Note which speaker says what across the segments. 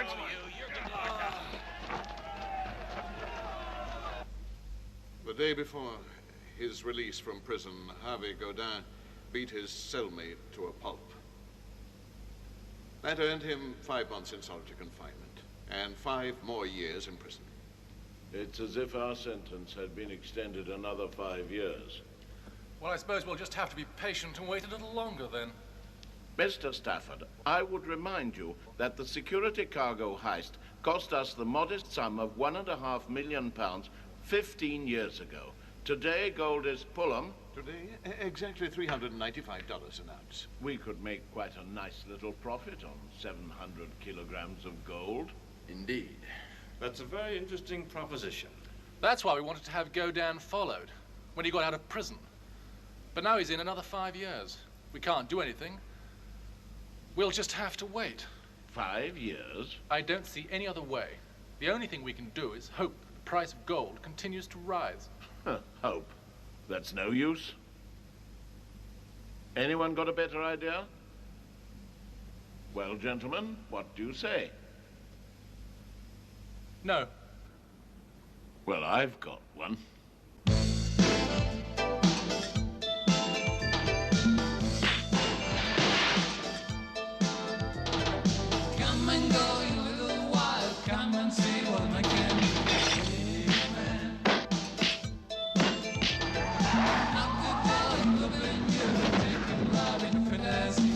Speaker 1: That's for you. You're gonna...
Speaker 2: The day before his release from prison, Harvey Godin beat his cellmate to a pulp. That earned him 5 months in solitary confinement and 5 more years in prison.
Speaker 3: It's as if our sentence had been extended another 5 years.
Speaker 4: Well, I suppose we'll just have to be patient and wait a little longer then.
Speaker 3: Mr. Stafford, I would remind you that the security cargo heist cost us the modest sum of £1.5 million 15 years ago. Today, gold is Fulham.
Speaker 2: Today, exactly $395 an ounce.
Speaker 3: We could make quite a nice little profit on 700 kilograms of gold.
Speaker 1: Indeed. That's a very interesting proposition.
Speaker 4: That's why we wanted to have Godin followed when he got out of prison. But now he's in another 5 years. We can't do anything. We'll just have to wait.
Speaker 3: 5 years?
Speaker 4: I don't see any other way. The only thing we can do is hope the price of gold continues to rise.
Speaker 3: Hope. That's no use. Anyone got a better idea? Well, gentlemen, what do you say?
Speaker 4: No.
Speaker 3: Well, I've got one.
Speaker 5: Come and go in a little while, come and see what I can do. Knock the door and open you, taking love in fantasy.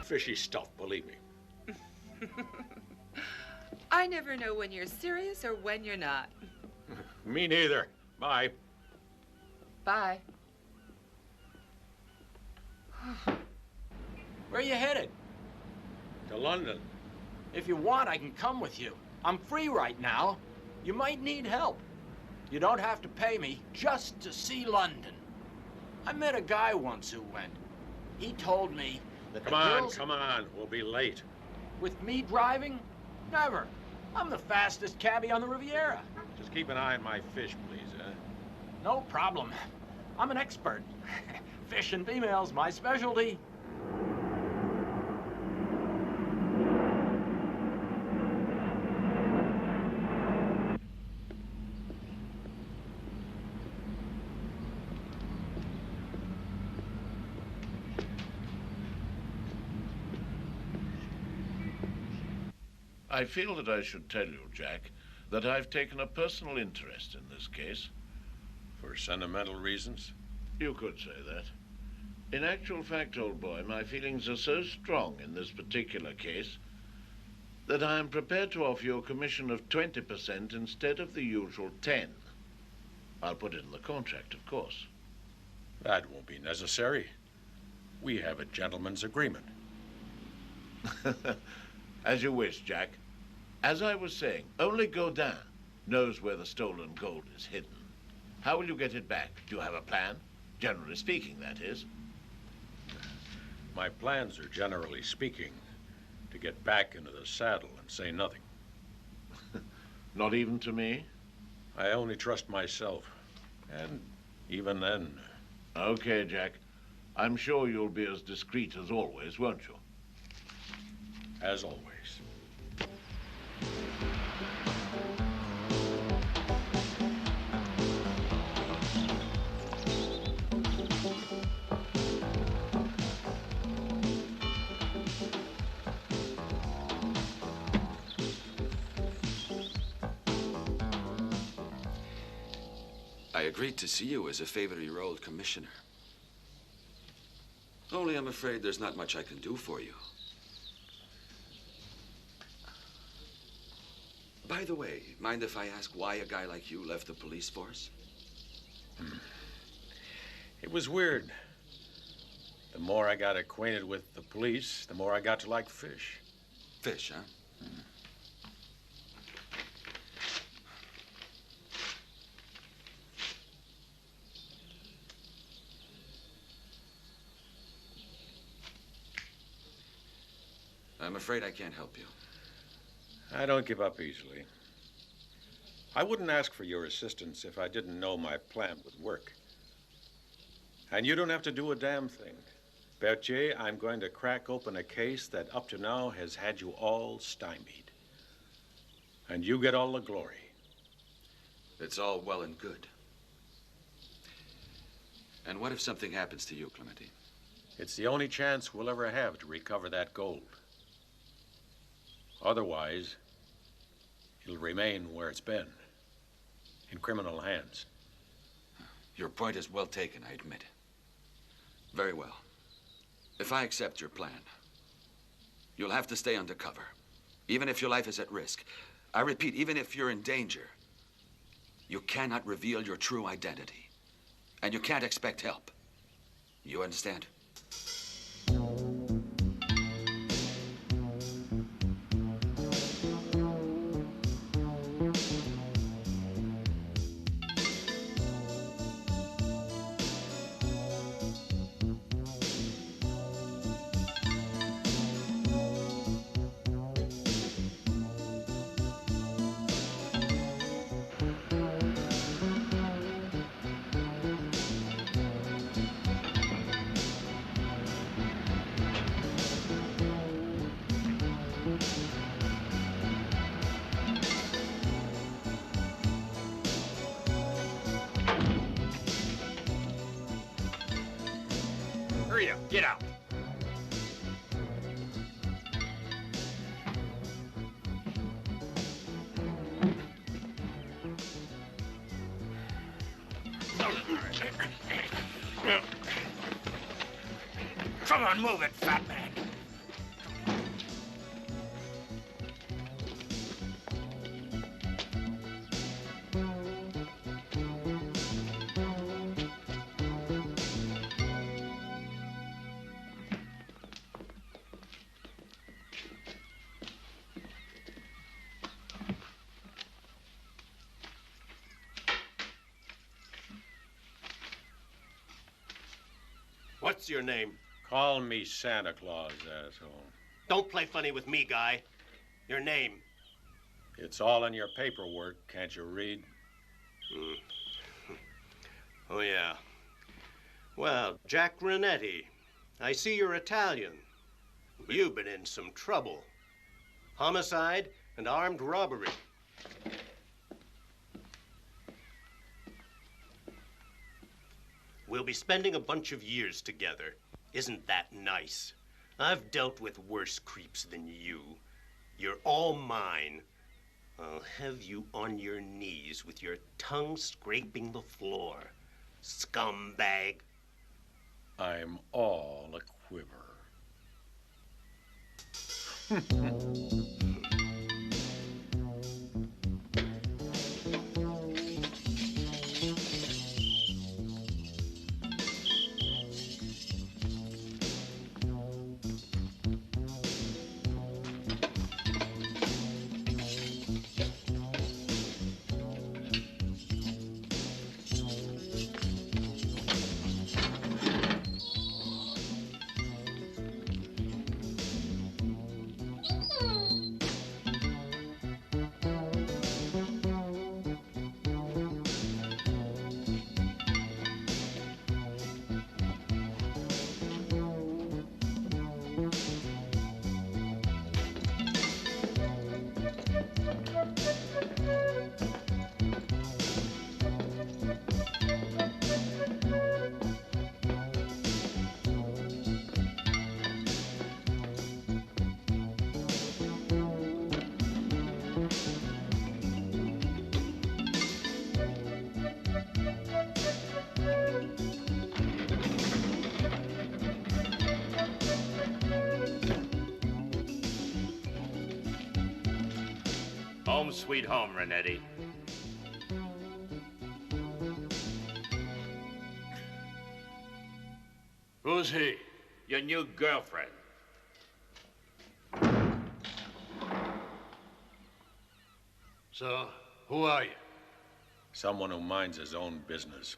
Speaker 1: Fishy stuff, believe me.
Speaker 6: I never know when you're serious or when you're not.
Speaker 1: Me neither. Bye.
Speaker 6: Bye.
Speaker 7: Where are you headed?
Speaker 1: To London.
Speaker 7: If you want, I can come with you. I'm free right now. You might need help. You don't have to pay me just to see London. I met a guy once who went. He told me that
Speaker 1: Come on. We'll be late.
Speaker 7: With me driving? Never. I'm the fastest cabbie on the Riviera.
Speaker 1: Just keep an eye on my fish, please, huh?
Speaker 7: No problem. I'm an expert. Fish and females, my specialty.
Speaker 3: I feel that I should tell you, Jack, that I've taken a personal interest in this case.
Speaker 1: For sentimental reasons?
Speaker 3: You could say that. In actual fact, old boy, my feelings are so strong in this particular case that I am prepared to offer you a commission of 20% instead of the usual 10. I'll put it in the contract, of course.
Speaker 1: That won't be necessary. We have a gentleman's agreement.
Speaker 3: As you wish, Jack. As I was saying, only Godin knows where the stolen gold is hidden. How will you get it back? Do you have a plan? Generally speaking, that is.
Speaker 1: My plans are, generally speaking, to get back into the saddle and say nothing.
Speaker 3: Not even to me?
Speaker 1: I only trust myself. And even then...
Speaker 3: Okay, Jack. I'm sure you'll be as discreet as always, won't you?
Speaker 1: As always.
Speaker 8: I agreed to see you as a favor of your old commissioner. Only I'm afraid there's not much I can do for you. By the way, mind if I ask why a guy like you left the police force?
Speaker 1: It was weird. The more I got acquainted with the police, the more I got to like fish.
Speaker 8: Fish, huh? I'm afraid I can't help you.
Speaker 1: I don't give up easily. I wouldn't ask for your assistance if I didn't know my plan would work. And you don't have to do a damn thing. Berthier, I'm going to crack open a case that up to now has had you all stymied. And you get all the glory.
Speaker 8: It's all well and good. And what if something happens to you, Clemente?
Speaker 1: It's the only chance we'll ever have to recover that gold. Otherwise, it'll remain where it's been, in criminal hands.
Speaker 8: Your point is well taken, I admit. Very well. If I accept your plan, you'll have to stay undercover, even if your life is at risk. I repeat, even if you're in danger, you cannot reveal your true identity, and you can't expect help. You understand?
Speaker 7: Hurry up, get out. Come on, move it, fat man.
Speaker 9: What's your name?
Speaker 1: Call me Santa Claus, asshole.
Speaker 9: Don't play funny with me, guy. Your name?
Speaker 1: It's all in your paperwork, can't you read?
Speaker 9: Oh, yeah. Well, Jack Renetti. I see you're Italian. You've been in some trouble. Homicide and armed robbery. We'll be spending a bunch of years together. Isn't that nice? I've dealt with worse creeps than you. You're all mine. I'll have you on your knees with your tongue scraping the floor. Scumbag.
Speaker 1: I'm all a quiver.
Speaker 10: Home sweet home, Renetti. Who's he? Your new girlfriend.
Speaker 2: So, who are you?
Speaker 1: Someone who minds his own business.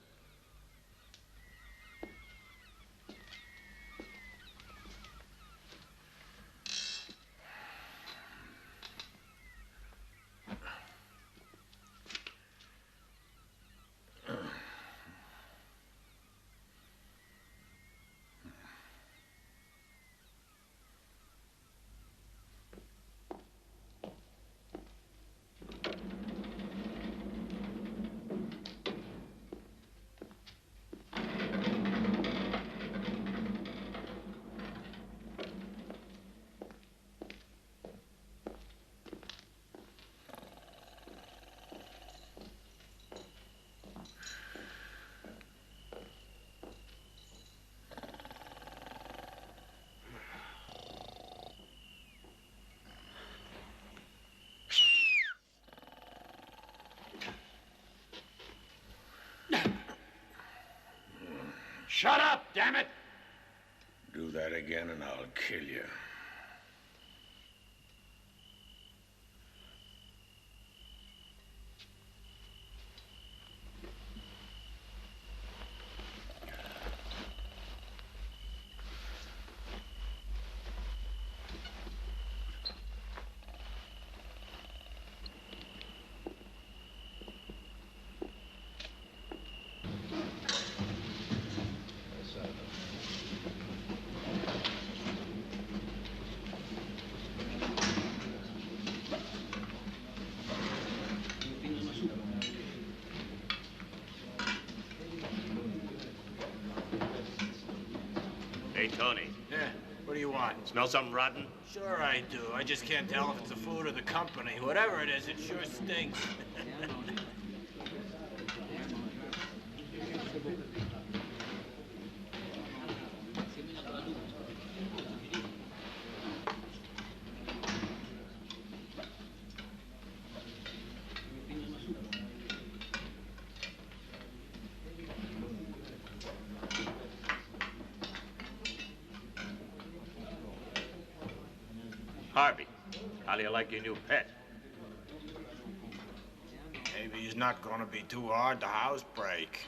Speaker 10: Shut up, damn it!
Speaker 1: Do that again and I'll kill you.
Speaker 10: Hey, Tony.
Speaker 7: Yeah, what do you want?
Speaker 10: Smell something rotten?
Speaker 7: Sure I do. I just can't tell if it's the food or the company. Whatever it is, it sure stinks.
Speaker 10: Harvey, how do you like your new pet?
Speaker 7: Maybe he's not gonna be too hard to housebreak.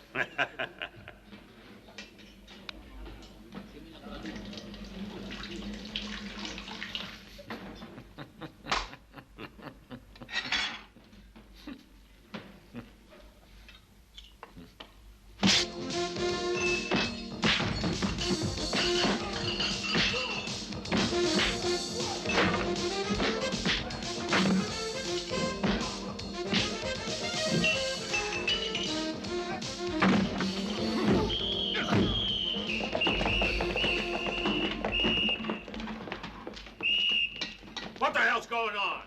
Speaker 10: on?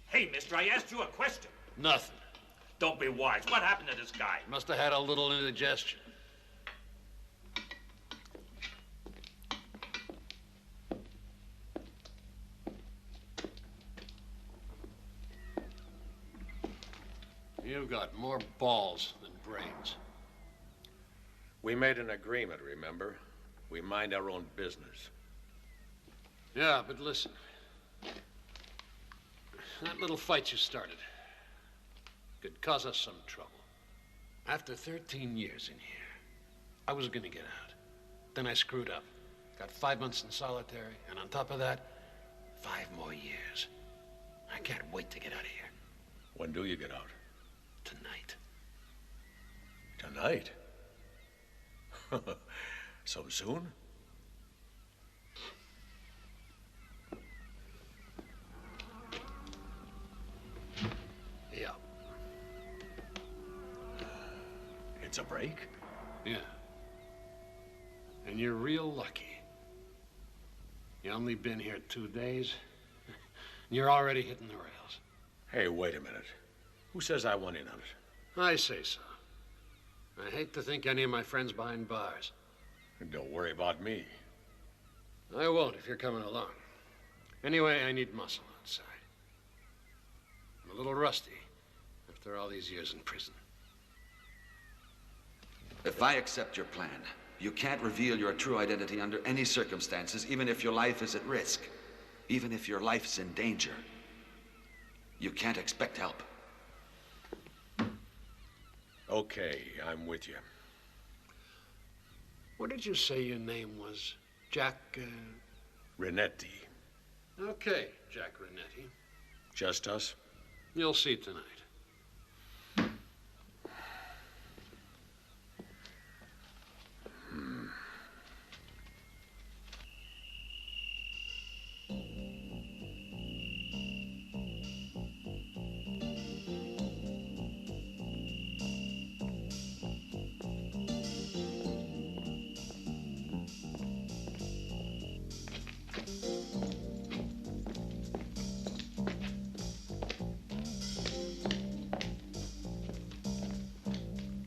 Speaker 10: Hey, mister, I asked you a question.
Speaker 11: Nothing.
Speaker 10: Don't be wise. What happened to this guy?
Speaker 11: Must have had a little indigestion. You've got more balls than brains.
Speaker 1: We made an agreement, remember? We mind our own business.
Speaker 11: Yeah, but listen. That little fight you started could cause us some trouble. After 13 years in here, I was gonna get out. Then I screwed up. Got 5 months in solitary, and on top of that, 5 more years. I can't wait to get out of here.
Speaker 1: When do you get out?
Speaker 11: Tonight.
Speaker 1: Tonight? So soon?
Speaker 11: Yeah.
Speaker 1: It's a break?
Speaker 11: Yeah. And you're real lucky. You only been here 2 days, and you're already hitting the rails.
Speaker 1: Hey, wait a minute. Who says I want in on it?
Speaker 11: I say so. I hate to think any of my friends behind bars.
Speaker 1: Don't worry about me.
Speaker 11: I won't if you're coming along. Anyway, I need muscle outside. I'm a little rusty after all these years in prison.
Speaker 8: If I accept your plan, you can't reveal your true identity under any circumstances, even if your life is at risk, even if your life's in danger. You can't expect help.
Speaker 1: Okay, I'm with you.
Speaker 11: What did you say your name was? Jack,
Speaker 1: Renetti.
Speaker 11: Okay, Jack Renetti.
Speaker 1: Just us?
Speaker 11: You'll see tonight.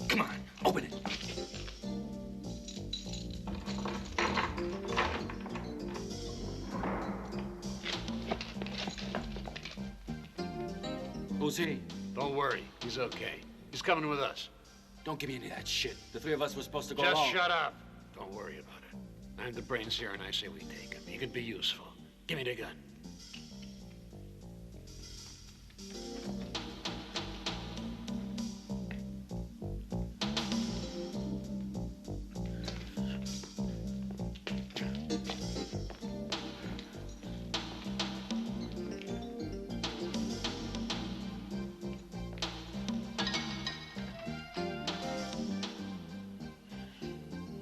Speaker 10: Come on, open it.
Speaker 7: Who's he?
Speaker 11: Don't worry, he's okay. He's coming with us.
Speaker 7: Don't give me any of that shit. The 3 of us were supposed to go
Speaker 11: Just
Speaker 7: along.
Speaker 11: shut up. Don't worry about it. I have the brains here, and I say we take him. He could be useful. Give me the gun.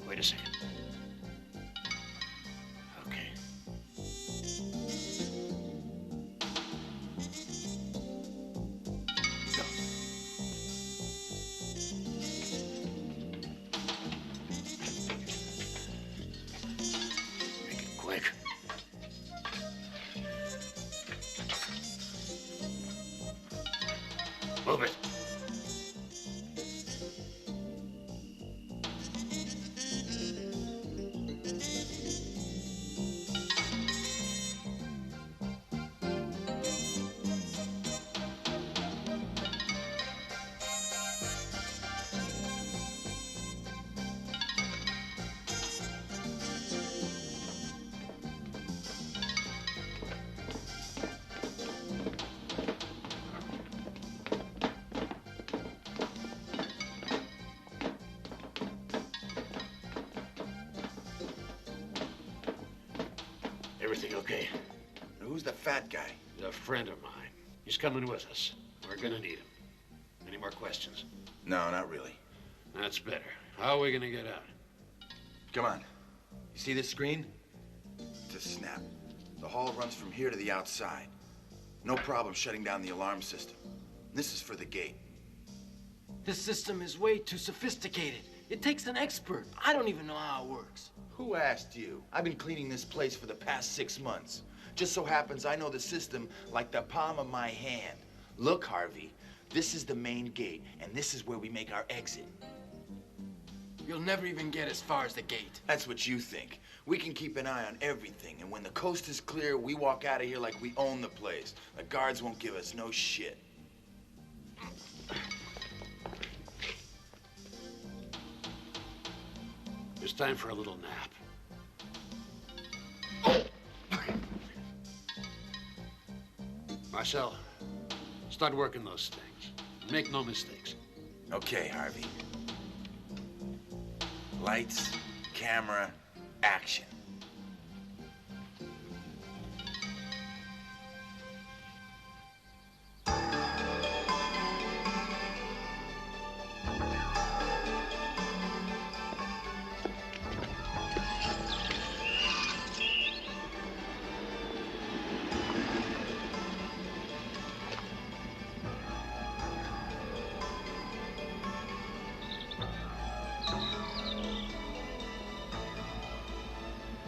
Speaker 11: Wait a second. Okay. Go. Make it quick. Move it. Everything okay?
Speaker 12: Who's the fat guy?
Speaker 11: He's a friend of mine. He's coming with us. We're gonna need him. Any more questions?
Speaker 12: No, not really.
Speaker 11: That's better. How are we gonna get out?
Speaker 12: Come on. You see this screen? It's a snap. The hall runs from here to the outside. No problem shutting down the alarm system. This is for the gate.
Speaker 7: This system is way too sophisticated. It takes an expert. I don't even know how it works.
Speaker 12: Who asked you? I've been cleaning this place for the past 6 months. Just so happens I know the system like the palm of my hand. Look, Harvey, this is the main gate, and this is where we make our exit.
Speaker 13: You'll never even get as far as the gate.
Speaker 12: That's what you think. We can keep an eye on everything, and when the coast is clear, we walk out of here like we own the place. The guards won't give us no shit.
Speaker 11: It's time for a little nap. Marcel, start working those things. Make no mistakes.
Speaker 12: Okay, Harvey. Lights, camera, action.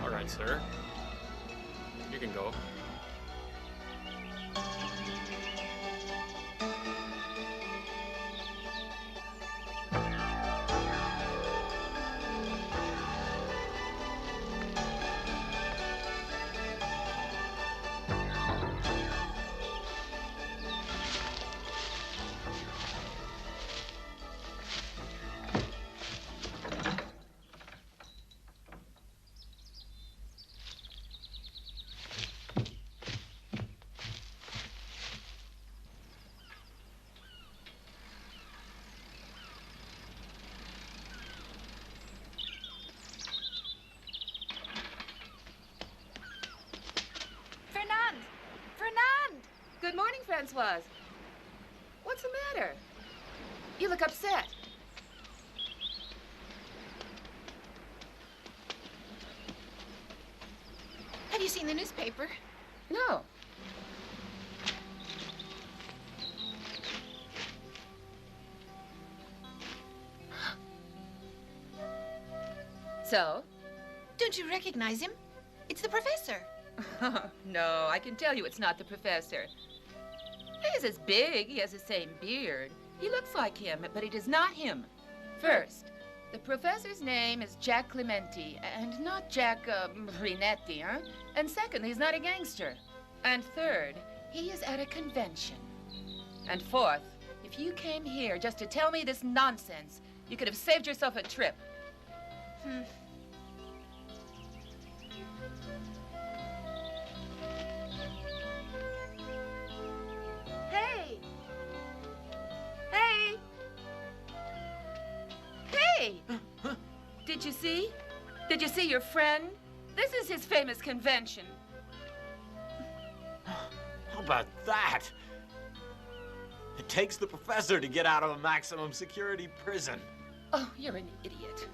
Speaker 14: All right, sir. You can go.
Speaker 6: Good morning, Francoise. What's the matter? You look upset.
Speaker 15: Have you seen the newspaper?
Speaker 6: No. So?
Speaker 15: Don't you recognize him? It's the professor.
Speaker 6: No, I can tell you it's not the professor. He's as big, he has the same beard. He looks like him, but it is not him. First, the professor's name is Jack Clementi, and not Jack Rinetti, huh? And second, he's not a gangster. And third, he is at a convention. And fourth, if you came here just to tell me this nonsense, you could have saved yourself a trip. Hey! Hey! Hey! Did you see? Did you see your friend? This is his famous convention.
Speaker 7: How about that? It takes the professor to get out of a maximum security prison.
Speaker 6: Oh, you're an idiot.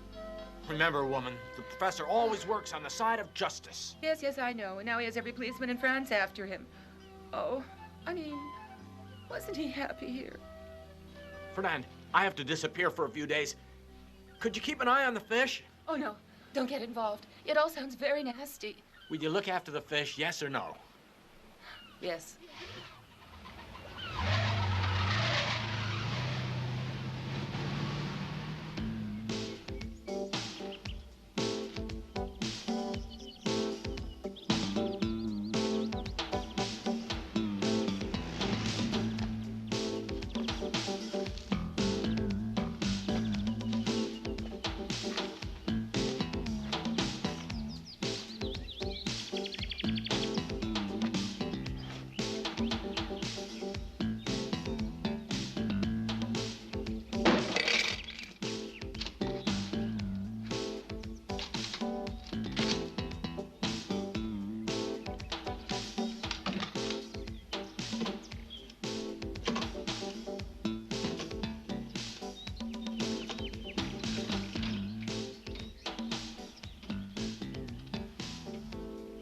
Speaker 7: Remember, woman, the professor always works on the side of justice.
Speaker 6: Yes, yes, I know. And now he has every policeman in France after him. Oh, I mean, wasn't he happy here?
Speaker 7: Fernand, I have to disappear for a few days. Could you keep an eye on the fish?
Speaker 6: Oh, no. Don't get involved. It all sounds very nasty.
Speaker 7: Will you look after the fish, yes or no?
Speaker 6: Yes.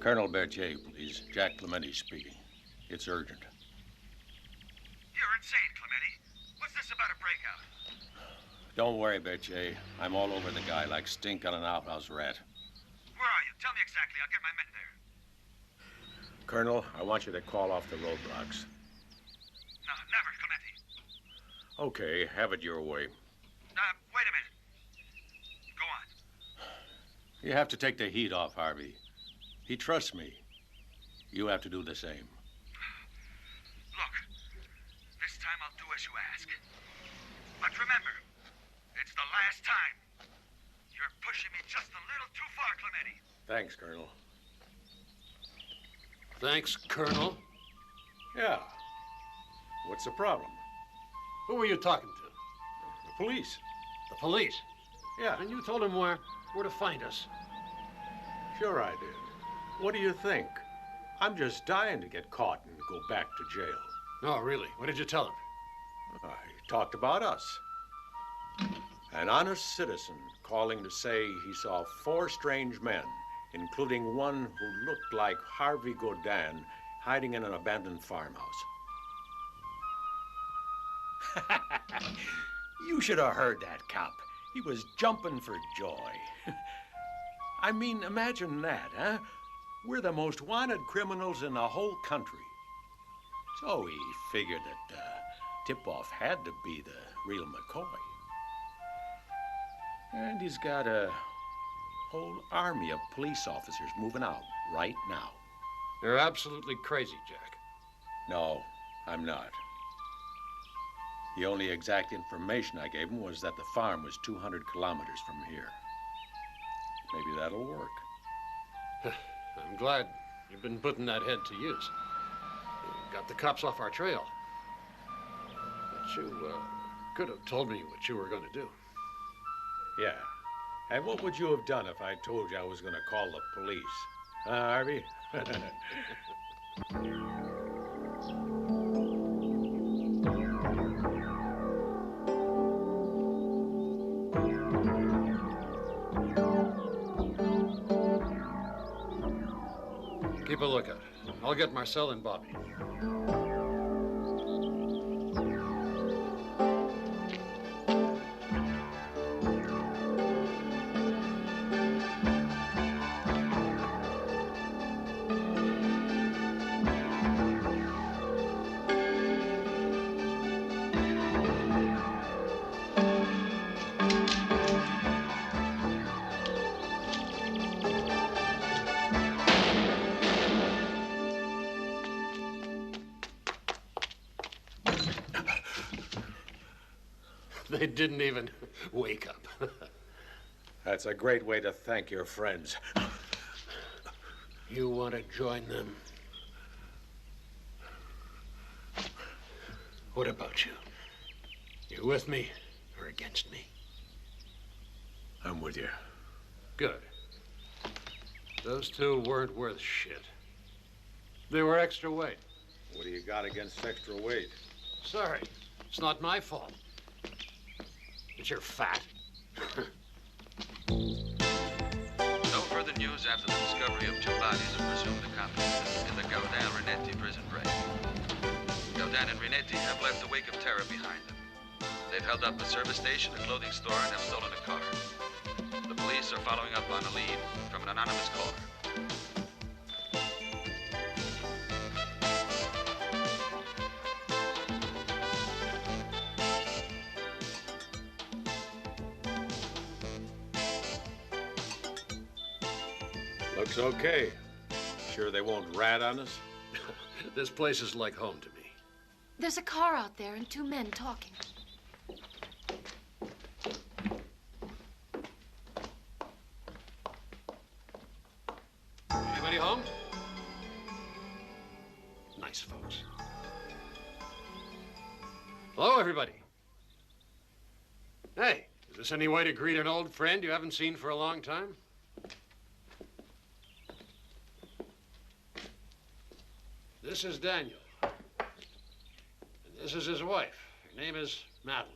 Speaker 1: Colonel Berthier, please. Jack Clementi speaking. It's urgent.
Speaker 16: You're insane, Clementi. What's this about a breakout?
Speaker 1: Don't worry, Berthier. I'm all over the guy like stink on an outhouse rat.
Speaker 16: Where are you? Tell me exactly. I'll get my men there.
Speaker 1: Colonel, I want you to call off the roadblocks.
Speaker 16: No, never, Clemente.
Speaker 1: Okay, have it your way.
Speaker 16: Wait a minute. Go on.
Speaker 1: You have to take the heat off, Harvey. He trusts me. You have to do the same.
Speaker 16: Look, this time I'll do as you ask. But remember, it's the last time. You're pushing me just a little too far, Clemente.
Speaker 1: Thanks, Colonel.
Speaker 11: Thanks, Colonel.
Speaker 1: Yeah. What's the problem?
Speaker 11: Who were you talking to?
Speaker 1: The police.
Speaker 11: The police?
Speaker 1: Yeah.
Speaker 11: And you told them where to find us.
Speaker 1: Sure I did. What do you think? I'm just dying to get caught and go back to jail.
Speaker 11: No, really. What did you tell them?
Speaker 1: I talked about us. An honest citizen calling to say he saw 4 strange men, including one who looked like Harvey Godin, hiding in an abandoned farmhouse. You should have heard that cop. He was jumping for joy. I mean, imagine that, huh? We're the most wanted criminals in the whole country. So he figured that tip-off had to be the real McCoy. And he's got a whole army of police officers moving out right now.
Speaker 11: You're absolutely crazy, Jack.
Speaker 1: No, I'm not. The only exact information I gave him was that the farm was 200 kilometers from here. Maybe that'll work.
Speaker 11: I'm glad you've been putting that head to use. You got the cops off our trail. But you could have told me what you were going to do.
Speaker 1: Yeah. And what would you have done if I told you I was going to call the police? Harvey?
Speaker 11: Keep a lookout. I'll get Marcel and Bobby. They didn't even wake up.
Speaker 1: That's a great way to thank your friends.
Speaker 11: You want to join them? What about you? You with me or against me?
Speaker 1: I'm with you.
Speaker 11: Good. Those two weren't worth shit. They were extra weight.
Speaker 1: What do you got against extra weight?
Speaker 11: Sorry, it's not my fault. But you're fat.
Speaker 8: No further news after the discovery of 2 bodies of presumed accomplices in the Godin-Renetti prison raid. Godin and Renetti have left a wake of terror behind them. They've held up a service station, a clothing store, and have stolen a car. The police are following up on a lead from an anonymous caller.
Speaker 1: Looks okay. Sure they won't rat on us?
Speaker 11: This place is like home to me.
Speaker 15: There's a car out there and 2 men talking.
Speaker 11: Anybody home? Nice folks. Hello, everybody. Hey, is this any way to greet an old friend you haven't seen for a long time? This is Daniel. And this is his wife. Her name is Madeline.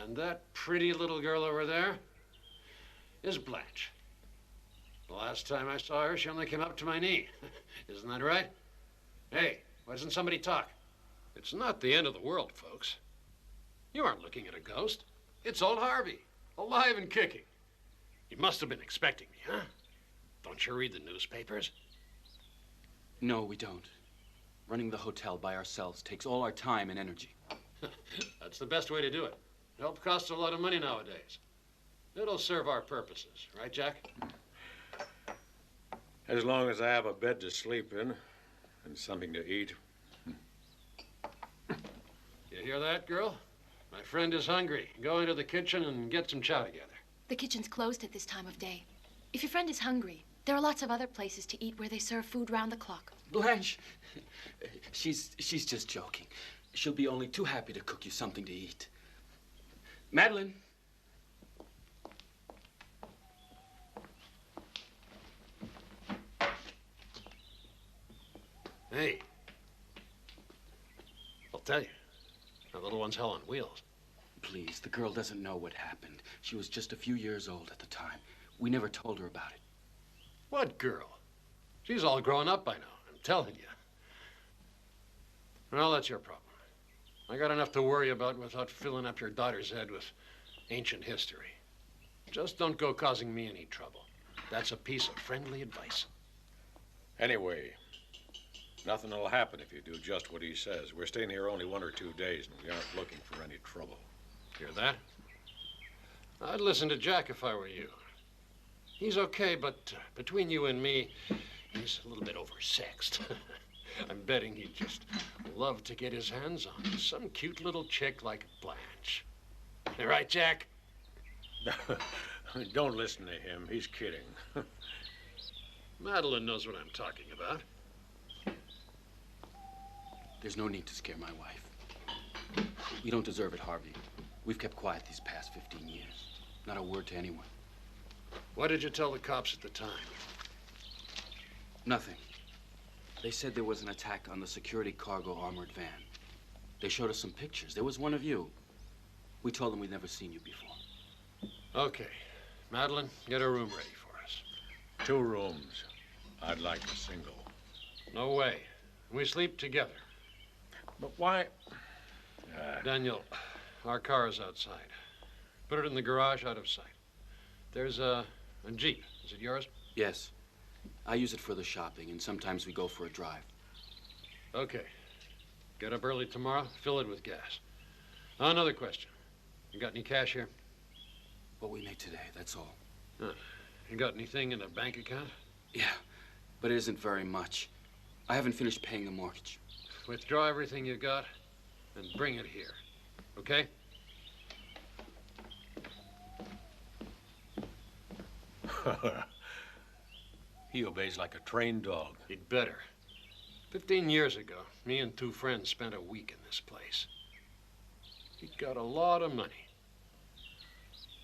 Speaker 11: And that pretty little girl over there is Blanche. The last time I saw her, she only came up to my knee. Isn't that right? Hey, why doesn't somebody talk? It's not the end of the world, folks. You aren't looking at a ghost. It's old Harvey, alive and kicking. You must have been expecting me, huh? Don't you read the newspapers?
Speaker 17: No, we don't. Running the hotel by ourselves takes all our time and energy.
Speaker 11: That's the best way to do it. Help costs a lot of money nowadays. It'll serve our purposes, right, Jack?
Speaker 1: As long as I have a bed to sleep in and something to eat.
Speaker 11: You hear that, girl? My friend is hungry. Go into the kitchen and get some chow together.
Speaker 15: The kitchen's closed at this time of day. If your friend is hungry, there are lots of other places to eat where they serve food round the clock.
Speaker 17: Blanche, she's just joking. She'll be only too happy to cook you something to eat. Madeline.
Speaker 11: Hey. I'll tell you. The little one's hell on wheels.
Speaker 17: Please, the girl doesn't know what happened. She was just a few years old at the time. We never told her about it.
Speaker 11: What girl? She's all grown up by now, I'm telling you. Well, that's your problem. I got enough to worry about without filling up your daughter's head with ancient history. Just don't go causing me any trouble. That's a piece of friendly advice.
Speaker 1: Anyway, nothing will happen if you do just what he says. We're staying here only 1 or 2 days, and we aren't looking for any trouble.
Speaker 11: Hear that? I'd listen to Jack if I were you. He's okay, but between you and me, he's a little bit oversexed. I'm betting he'd just love to get his hands on some cute little chick like Blanche. You right, Jack?
Speaker 1: Don't listen to him. He's kidding.
Speaker 11: Madeline knows what I'm talking about.
Speaker 17: There's no need to scare my wife. We don't deserve it, Harvey. We've kept quiet these past 15 years. Not a word to anyone.
Speaker 11: What did you tell the cops at the time?
Speaker 17: Nothing. They said there was an attack on the security cargo armored van. They showed us some pictures. There was one of you. We told them we'd never seen you before.
Speaker 11: Okay. Madeline, get a room ready for us.
Speaker 1: 2 rooms. I'd like a single.
Speaker 11: No way. We sleep together.
Speaker 1: But why?
Speaker 11: Daniel, our car is outside. Put it in the garage out of sight. There's a Jeep. Is it yours?
Speaker 17: Yes. I use it for the shopping, and sometimes we go for a drive.
Speaker 11: Okay. Get up early tomorrow, fill it with gas. Another question. You got any cash here?
Speaker 17: What we made today, that's all.
Speaker 11: You got anything in a bank account?
Speaker 17: Yeah, but it isn't very much. I haven't finished paying the mortgage.
Speaker 11: Withdraw everything you got and bring it here, okay?
Speaker 1: He obeys like a trained dog.
Speaker 11: He'd better. 15 years ago, me and 2 friends spent a week in this place. He got a lot of money.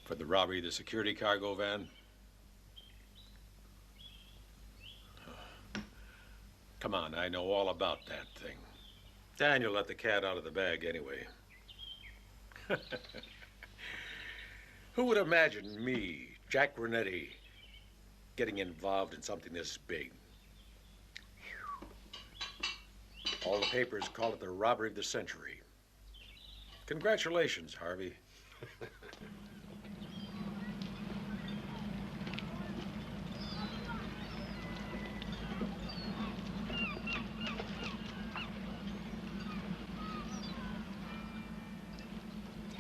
Speaker 1: For the robbery of the security cargo van? Come on, I know all about that thing. Daniel let the cat out of the bag anyway. Who would imagine me, Jack Renetti, getting involved in something this big? All the papers call it the robbery of the century. Congratulations, Harvey.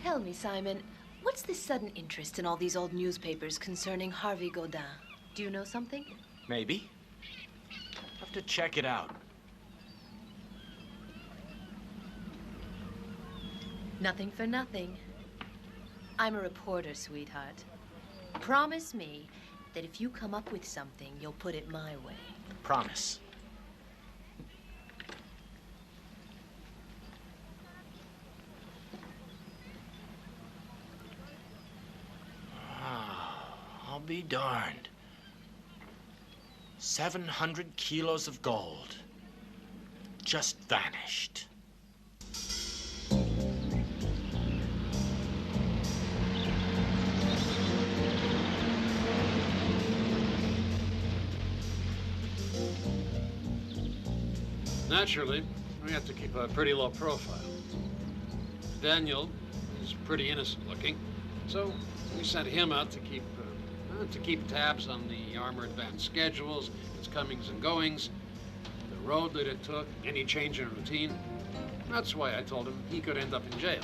Speaker 18: Tell me, Simon, what's this sudden interest in all these old newspapers concerning Harvey Godin? Do you know something?
Speaker 7: Maybe. Have to check it out.
Speaker 18: Nothing for nothing. I'm a reporter, sweetheart. Promise me that if you come up with something, you'll put it my way.
Speaker 7: Promise. I'll be darned. 700 kilos of gold. Just vanished.
Speaker 11: Naturally, we have to keep a pretty low profile. Daniel is pretty innocent looking, so we sent him out to keep To keep tabs on the armored van schedules, its comings and goings, the road that it took, any change in routine. That's why I told him he could end up in jail.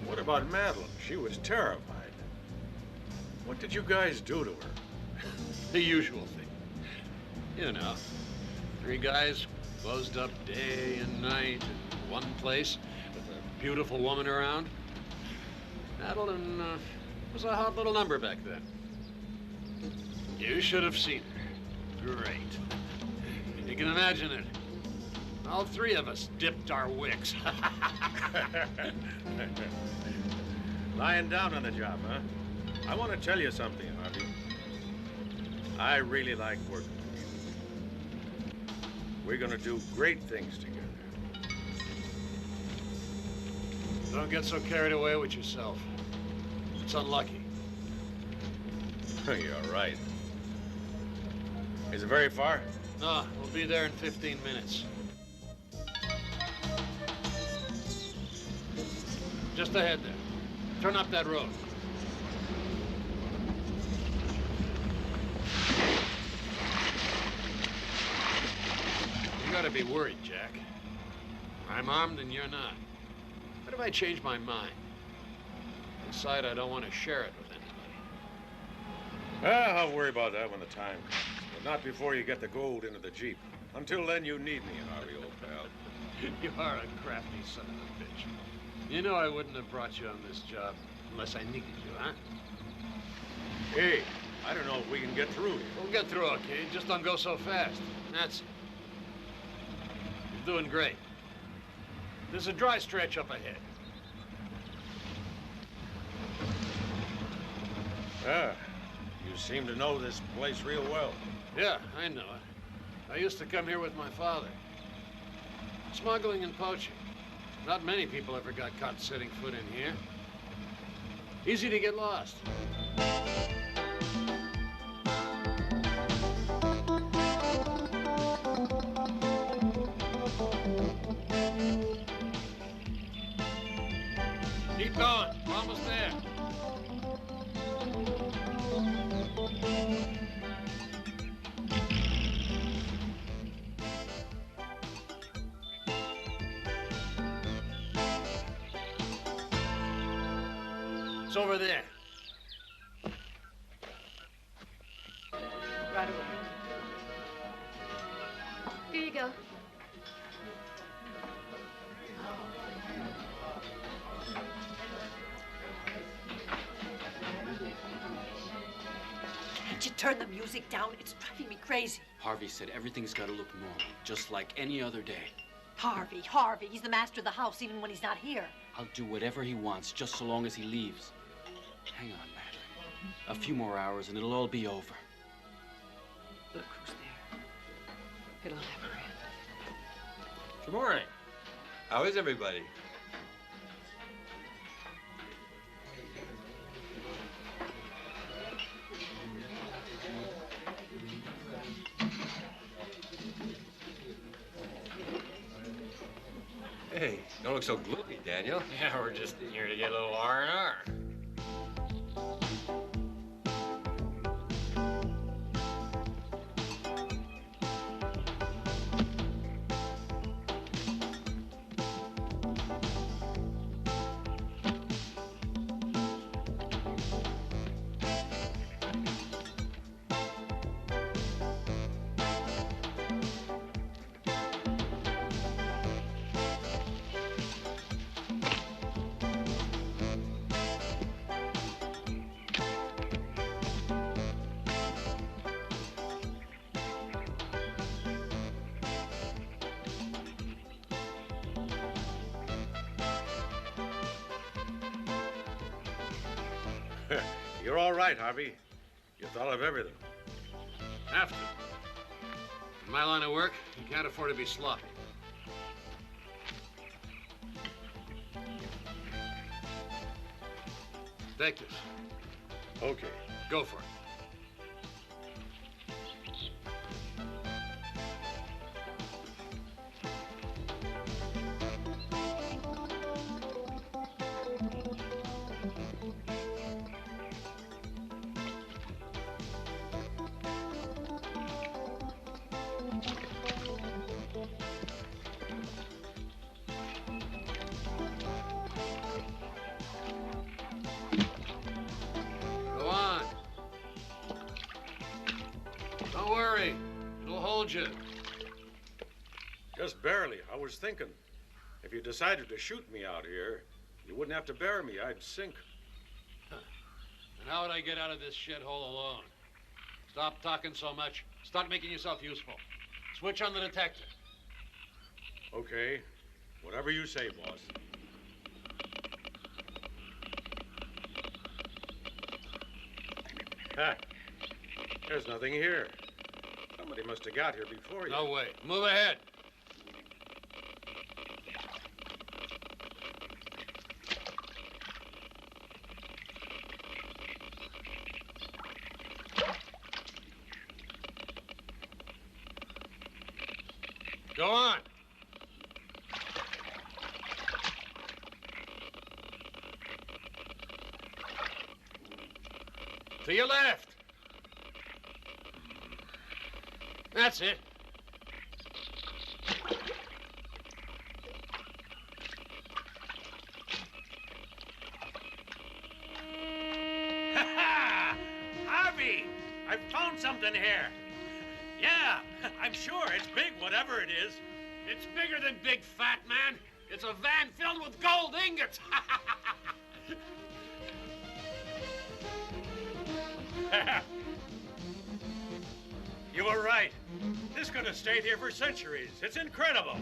Speaker 1: What about Madeline? She was terrified. What did you guys do to her?
Speaker 11: The usual thing. You know, 3 guys closed up day and night in one place with a beautiful woman around. Madeline was a hot little number back then. You should have seen her. Great. You can imagine it. All 3 of us dipped our wicks.
Speaker 1: Lying down on the job, huh? I want to tell you something, Harvey. I really like working with you. We're going to do great things together.
Speaker 11: Don't get so carried away with yourself. It's unlucky.
Speaker 1: You're right. Is it very far?
Speaker 11: No, we'll be there in 15 minutes. Just ahead there. Turn up that road. You gotta be worried, Jack. I'm armed and you're not. What if I change my mind? Decide I don't want to share it with anybody?
Speaker 1: I'll worry about that when the time comes. But not before you get the gold into the Jeep. Until then, you need me, Harvey, old pal.
Speaker 11: You are a crafty son of a bitch. You know I wouldn't have brought you on this job unless I needed you, huh?
Speaker 1: Hey, I don't know if we can get through here.
Speaker 11: We'll get through, okay? Just don't go so fast. That's it. You're doing great. There's a dry stretch up ahead.
Speaker 1: Ah, you seem to know this place real well.
Speaker 11: Yeah, I know it. I used to come here with my father. Smuggling and poaching. Not many people ever got caught setting foot in here. Easy to get lost. Keep going. We're almost there. It's over there.
Speaker 15: Right away. Here you go.
Speaker 19: Can't you turn the music down? It's driving me crazy.
Speaker 17: Harvey said everything's got to look normal, just like any other day.
Speaker 19: Harvey, he's the master of the house even when he's not here.
Speaker 17: I'll do whatever he wants, just so long as he leaves. Hang on, Madeline. A few more hours and it'll all be over.
Speaker 19: Look who's there. It'll never end.
Speaker 14: Good morning. How is everybody? Hey, don't look so gloomy, Daniel. Yeah, we're just here to get a little R&R.
Speaker 1: You're all right, Harvey. You thought of everything.
Speaker 11: Have to. In my line of work, you can't afford to be sloppy. Take this.
Speaker 1: Okay.
Speaker 11: Go for it. Don't worry. It'll hold you.
Speaker 1: Just barely. I was thinking, if you decided to shoot me out here, you wouldn't have to bury me. I'd sink.
Speaker 11: And how would I get out of this shithole alone? Stop talking so much. Start making yourself useful. Switch on the detector.
Speaker 1: Okay. Whatever you say, boss. Ha! There's nothing here. Somebody must have got here before you.
Speaker 11: No way. Move ahead. Go on. To your left. That's it.
Speaker 10: Harvey, I found something here. Yeah, I'm sure it's big, whatever it is.
Speaker 11: It's bigger than big, fat man. It's a van filled with gold ingots.
Speaker 10: You were right. This could have stayed here for centuries. It's incredible.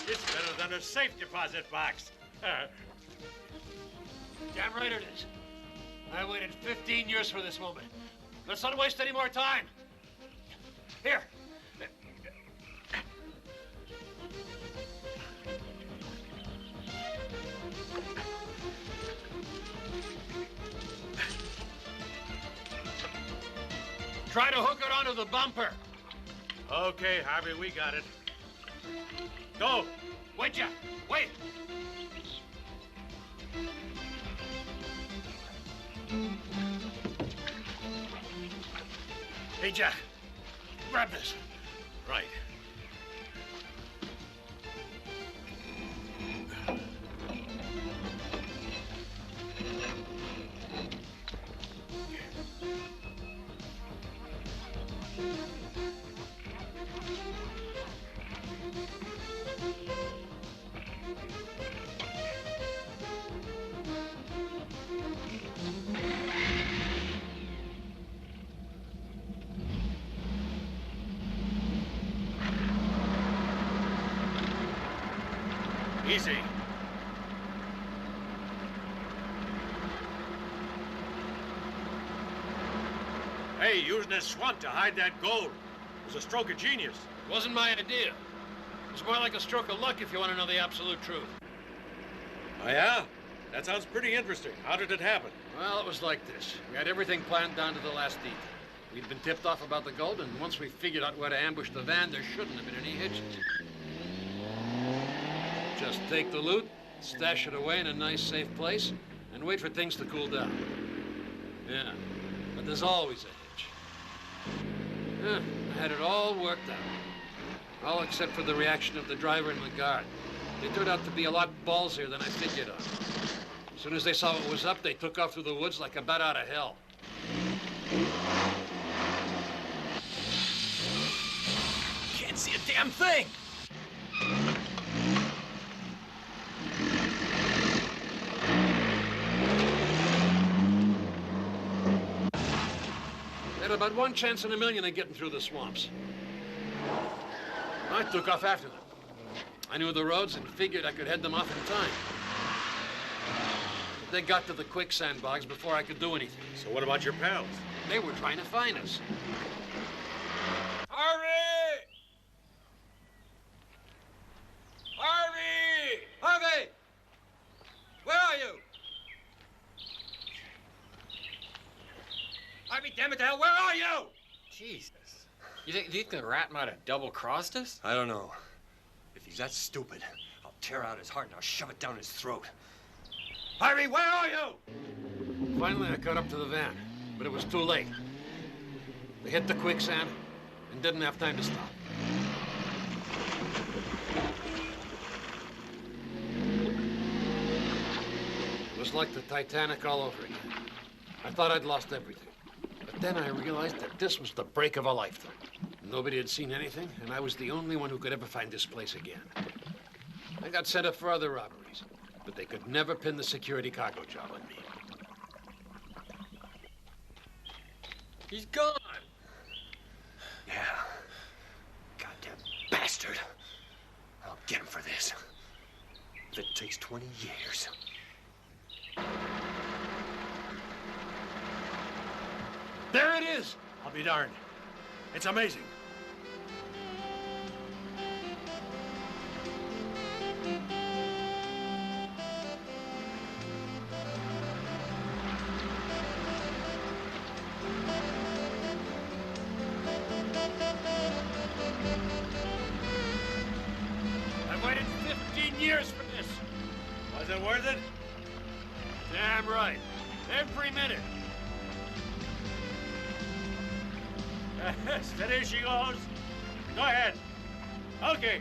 Speaker 10: It's better than a safe deposit box.
Speaker 11: Damn right it is. I waited 15 years for this moment. Let's not waste any more time. Here. Try to hook it onto the bumper.
Speaker 10: Okay, Harvey, we got it. Go.
Speaker 11: Wait, ya. Wait. Hey, Jack. Grab this.
Speaker 10: Right. Easy. Hey, using a swamp to hide that gold was a stroke of genius.
Speaker 11: It wasn't my idea. It was more like a stroke of luck if you want to know the absolute truth.
Speaker 1: Oh, yeah? That sounds pretty interesting. How did it happen?
Speaker 11: Well, it was like this. We had everything planned down to the last detail. We'd been tipped off about the gold, and once we figured out where to ambush the van, there shouldn't have been any hitches. Just take the loot, stash it away in a nice, safe place, and wait for things to cool down. Yeah, but there's always a hitch. Yeah, I had it all worked out. All except for the reaction of the driver and the guard. They turned out to be a lot ballsier than I figured on. As soon as they saw what was up, they took off through the woods like a bat out of hell.
Speaker 7: Can't see a damn thing.
Speaker 11: They had about one chance in a million of getting through the swamps. I took off after them. I knew the roads and figured I could head them off in time. But they got to the quicksand bogs before I could do anything.
Speaker 1: So what about your pals?
Speaker 11: They were trying to find us.
Speaker 7: Harvey! Harvey! Harvey! Where are you? Harvey, damn it to hell, where are you?
Speaker 14: Jesus. Do you think the rat might have double-crossed us?
Speaker 20: I don't know. If he's that stupid, I'll tear out his heart and I'll shove it down his throat.
Speaker 7: Harvey, where are you?
Speaker 11: Finally, I caught up to the van, but it was too late. They hit the quicksand and didn't have time to stop. It was like the Titanic all over again. I thought I'd lost everything. then I realized that this was the break of a lifetime. Nobody had seen anything, and I was the only one who could ever find this place again. I got sent up for other robberies, but they could never pin the security cargo job on me.
Speaker 7: He's gone.
Speaker 20: Yeah. Goddamn bastard. I'll get him for this. If it takes 20 years.
Speaker 10: There it is! I'll be darned. It's amazing. I've waited 15 years for this. Was it worth it? Damn right. Every minute. Steady she goes. Go ahead. Okay.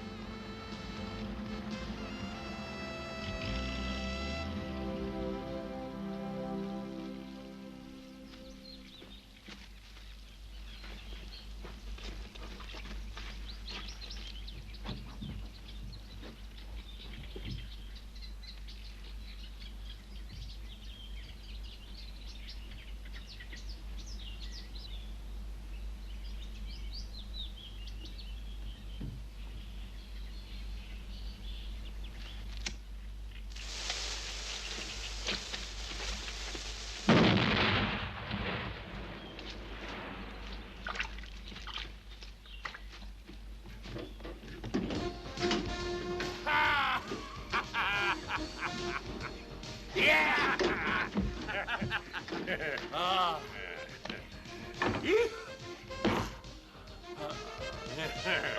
Speaker 10: Yeah!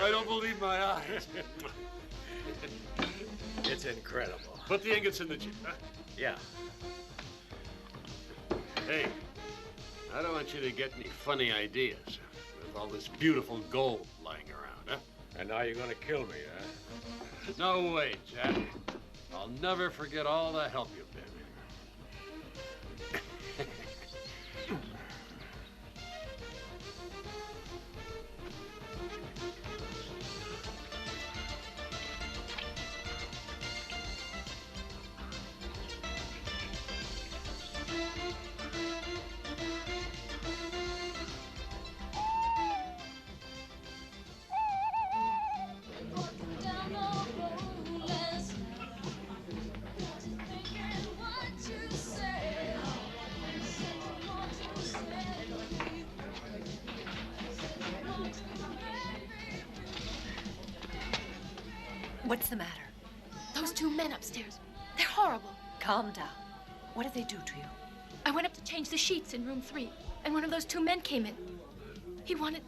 Speaker 11: I don't believe my eyes.
Speaker 10: It's incredible.
Speaker 11: Put the ingots in the jeep, huh?
Speaker 10: Yeah.
Speaker 11: Hey, I don't want you to get any funny ideas with all this beautiful gold lying around, huh?
Speaker 10: And now you're gonna kill me, huh?
Speaker 11: No way, Jack. I'll never forget all the help you've been.
Speaker 18: What's the matter?
Speaker 15: Those two men upstairs. They're horrible.
Speaker 18: Calm down. What did they do to you?
Speaker 15: I went up to change the sheets in room 3, and one of those two men came in. He wanted...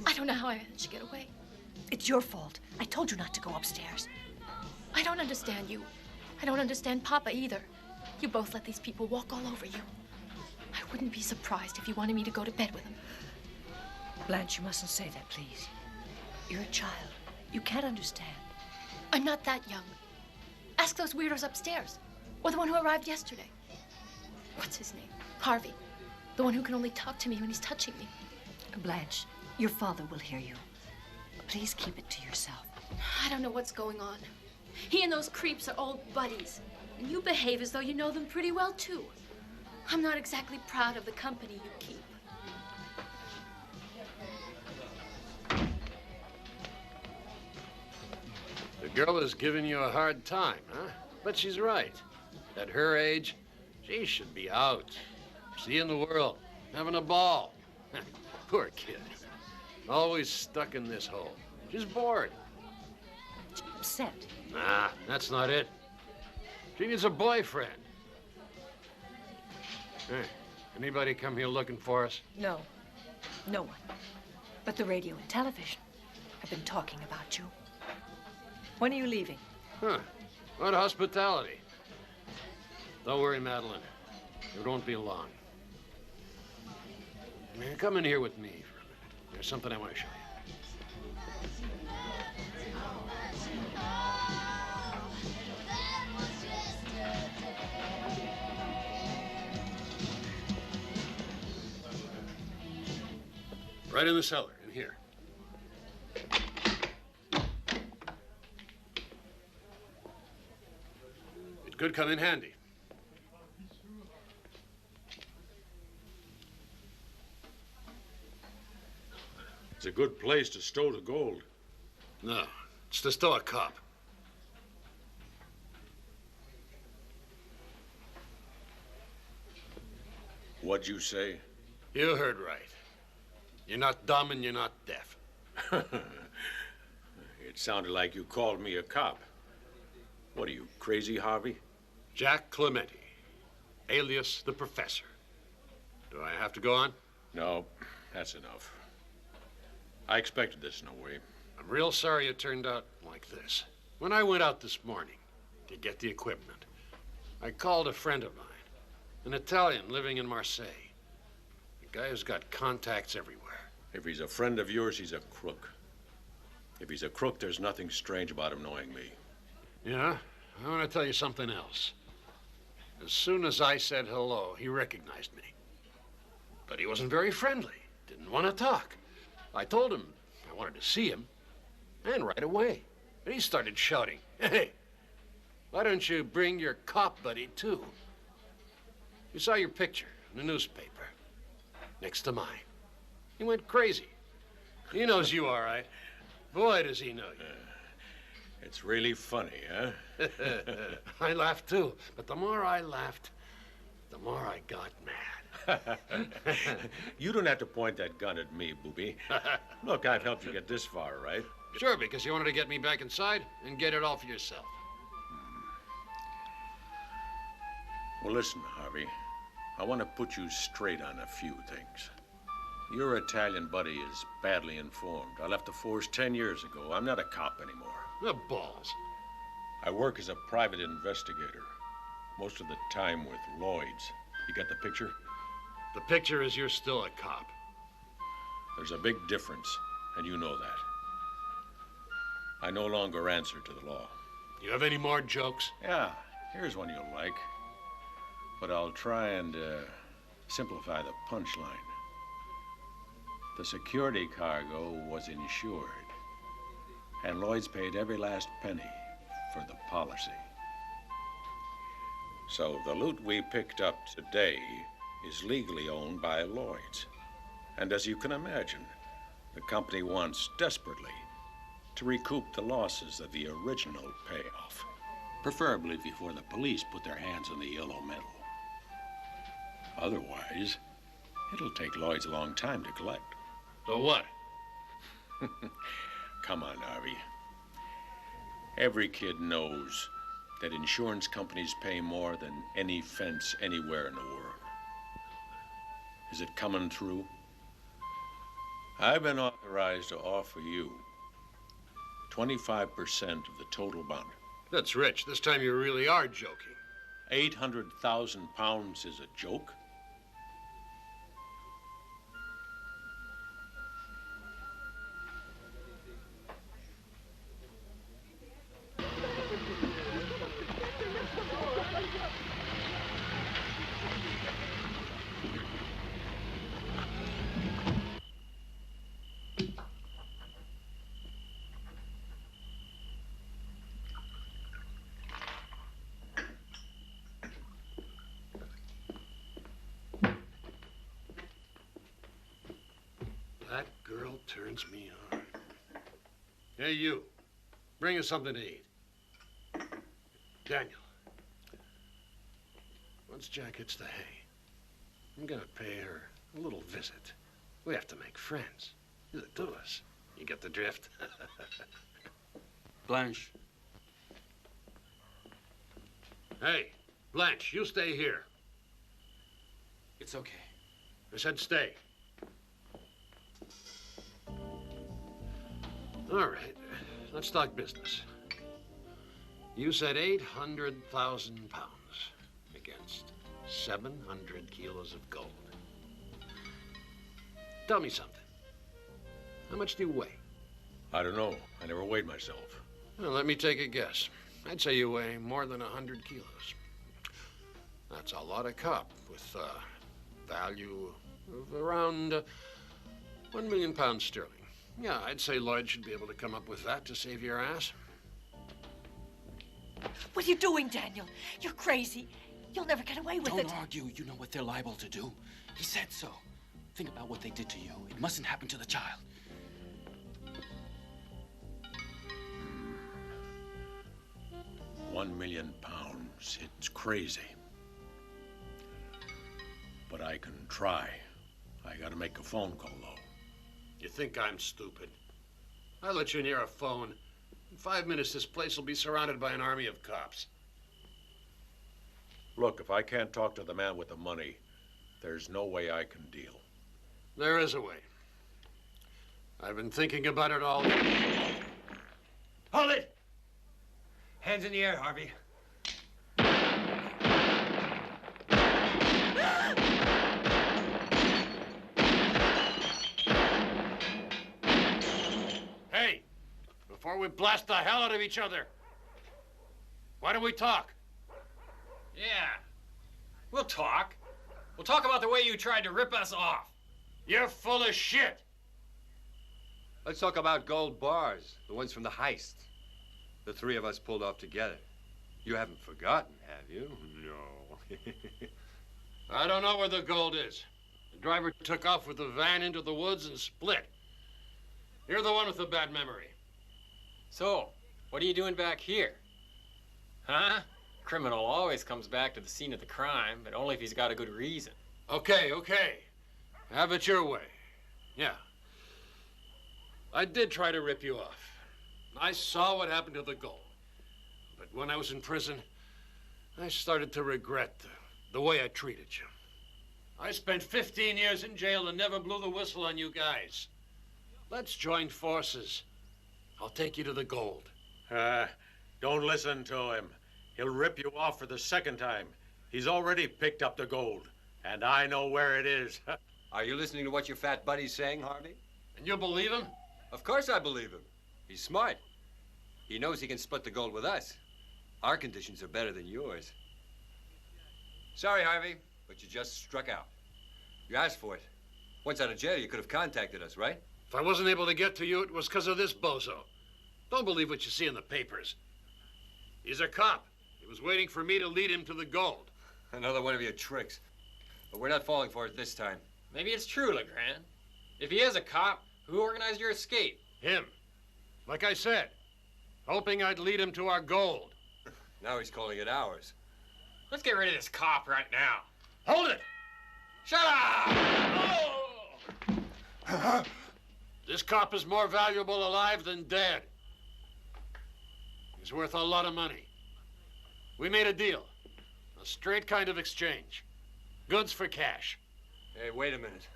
Speaker 15: I don't know how I managed to get away.
Speaker 18: It's your fault. I told you not to go upstairs.
Speaker 15: I don't understand you. I don't understand Papa either. You both let these people walk all over you. I wouldn't be surprised if you wanted me to go to bed with them.
Speaker 18: Blanche, you mustn't say that, please. You're a child. You can't understand.
Speaker 15: I'm not that young. Ask those weirdos upstairs. Or the one who arrived yesterday. What's his name? Harvey. The one who can only talk to me when he's touching me.
Speaker 18: Blanche, your father will hear you. Please keep it to yourself.
Speaker 15: I don't know what's going on. He and those creeps are old buddies. And you behave as though you know them pretty well, too. I'm not exactly proud of the company you keep.
Speaker 11: The girl is giving you a hard time, huh? But she's right. At her age, she should be out, seeing the world, having a ball. Poor kid. Always stuck in this hole. She's bored.
Speaker 18: She's upset.
Speaker 11: Nah, that's not it. She needs a boyfriend. Hey, anybody come here looking for us?
Speaker 18: No. No one. But the radio and television have been talking about you. When are you leaving?
Speaker 11: Huh. What hospitality. Don't worry, Madeline. It won't be long. Come in here with me for a minute. There's something I want to show you. Right in the cellar, in here. It could come in handy.
Speaker 1: It's a good place to stow the gold.
Speaker 11: No, it's to stow a cop.
Speaker 1: What'd you say?
Speaker 11: You heard right. You're not dumb and you're not deaf.
Speaker 1: It sounded like you called me a cop. What are you, crazy, Harvey?
Speaker 11: Jack Clementi, alias the Professor. Do I have to go on?
Speaker 1: No, that's enough. I expected this in a way.
Speaker 11: I'm real sorry it turned out like this. When I went out this morning to get the equipment, I called a friend of mine, an Italian living in Marseille. A guy who's got contacts everywhere.
Speaker 1: If he's a friend of yours, he's a crook. If he's a crook, there's nothing strange about him knowing me.
Speaker 11: Yeah? I want to tell you something else. As soon as I said hello, he recognized me. But he wasn't very friendly. Didn't want to talk. I told him I wanted to see him. And right away. And he started shouting, "Hey, why don't you bring your cop buddy, too?" You saw your picture in the newspaper, next to mine. He went crazy. He knows you all right. Boy, does he know you.
Speaker 1: It's really funny, huh?
Speaker 11: I laughed, too. But the more I laughed, the more I got mad.
Speaker 1: You don't have to point that gun at me, booby. Look, I've helped you get this far, right?
Speaker 11: Sure, because you wanted to get me back inside and get it all for yourself.
Speaker 1: Well, listen, Harvey. I want to put you straight on a few things. Your Italian buddy is badly informed. I left the force 10 years ago. I'm not a cop anymore.
Speaker 11: The balls.
Speaker 1: I work as a private investigator. Most of the time with Lloyd's. You get the picture?
Speaker 11: The picture is you're still a cop.
Speaker 1: There's a big difference, and you know that. I no longer answer to the law.
Speaker 11: You have any more jokes?
Speaker 1: Yeah, here's one you'll like. But I'll try and simplify the punchline. The security cargo was insured, and Lloyd's paid every last penny for the policy. So the loot we picked up today is legally owned by Lloyd's. And as you can imagine, the company wants desperately to recoup the losses of the original payoff, preferably before the police put their hands on the yellow metal. Otherwise, it'll take Lloyd's a long time to collect.
Speaker 11: So what?
Speaker 1: Come on, Harvey. Every kid knows that insurance companies pay more than any fence anywhere in the world. Is it coming through? I've been authorized to offer you 25% of the total bounty.
Speaker 11: That's rich. This time you really are joking.
Speaker 1: 800,000 pounds is a joke?
Speaker 11: That girl turns me on. Hey, you. Bring us something to eat. Daniel. Once Jack hits the hay, I'm gonna pay her a little visit. We have to make friends. You're the two of us. You get the drift?
Speaker 17: Blanche.
Speaker 11: Hey, Blanche, you stay here.
Speaker 17: It's okay.
Speaker 11: I said stay. All right, let's talk business. You said 800,000 pounds against 700 kilos of gold. Tell me something. How much do you weigh?
Speaker 1: I don't know. I never weighed myself.
Speaker 11: Well, let me take a guess. I'd say you weigh more than 100 kilos. That's a lot of cop with value of around 1 million pounds sterling. Yeah, I'd say Lloyd should be able to come up with that to save your ass.
Speaker 19: What are you doing, Daniel? You're crazy. You'll never get away with it.
Speaker 17: Don't argue. You know what they're liable to do. He said so. Think about what they did to you. It mustn't happen to the child.
Speaker 1: £1 million. It's crazy. But I can try. I gotta make a phone call, though.
Speaker 11: You think I'm stupid? I let you near a phone. In 5 minutes, this place will be surrounded by an army of cops.
Speaker 1: Look, if I can't talk to the man with the money, there's no way I can deal.
Speaker 11: There is a way. I've been thinking about it all day.
Speaker 20: Hold it! Hands in the air, Harvey.
Speaker 11: Hey, before we blast the hell out of each other, why don't we talk?
Speaker 14: Yeah, we'll talk. We'll talk about the way you tried to rip us off.
Speaker 11: You're full of shit.
Speaker 20: Let's talk about gold bars, the ones from the heist. The three of us pulled off together. You haven't forgotten, have you? No.
Speaker 11: I don't know where the gold is. The driver took off with the van into the woods and split. You're the one with the bad memory.
Speaker 14: So, what are you doing back here? Huh? Criminal always comes back to the scene of the crime, but only if he's got a good reason.
Speaker 11: Okay. Have it your way. Yeah. I did try to rip you off. I saw what happened to the gold. But when I was in prison, I started to regret the way I treated you. I spent 15 years in jail and never blew the whistle on you guys. Let's join forces. I'll take you to the gold.
Speaker 1: Don't listen to him. He'll rip you off for the second time. He's already picked up the gold, and I know where it is.
Speaker 20: Are you listening to what your fat buddy's saying, Harvey?
Speaker 11: And you believe him?
Speaker 20: Of course I believe him. He's smart. He knows he can split the gold with us. Our conditions are better than yours. Sorry, Harvey, but you just struck out. You asked for it. Once out of jail, you could have contacted us, right?
Speaker 11: If I wasn't able to get to you, it was because of this bozo. Don't believe what you see in the papers. He's a cop. He was waiting for me to lead him to the gold.
Speaker 20: Another one of your tricks. But we're not falling for it this time.
Speaker 14: Maybe it's true, Legrand. If he is a cop, who organized your escape?
Speaker 11: Him. Like I said, hoping I'd lead him to our gold.
Speaker 20: Now he's calling it ours.
Speaker 14: Let's get rid of this cop right now.
Speaker 11: Hold it!
Speaker 14: Shut up!
Speaker 11: Oh! This cop is more valuable alive than dead. He's worth a lot of money. We made a deal. A straight kind of exchange. Goods for cash.
Speaker 20: Hey, wait a minute.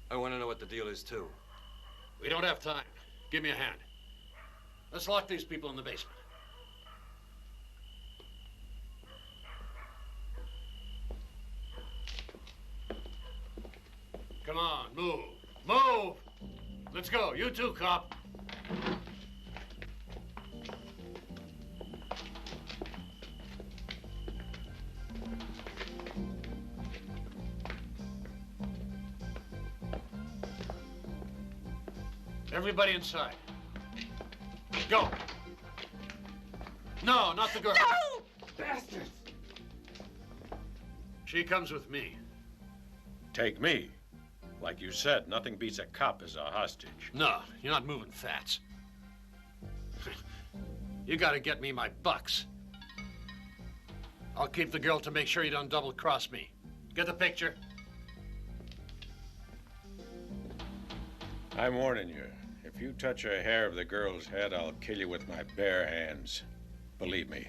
Speaker 20: I want to know what the deal is, too.
Speaker 11: We don't have time. Give me a hand. Let's lock these people in the basement. Come on, move. Move! Let's go. You too, cop. Everybody inside. Go. No, not the girl.
Speaker 19: No!
Speaker 11: Bastards! She comes with me.
Speaker 1: Take me. Like you said, nothing beats a cop as a hostage.
Speaker 11: No, you're not moving fats. You gotta get me my bucks. I'll keep the girl to make sure you don't double-cross me. Get the picture?
Speaker 1: I'm warning you. If you touch a hair of the girl's head, I'll kill you with my bare hands. Believe me.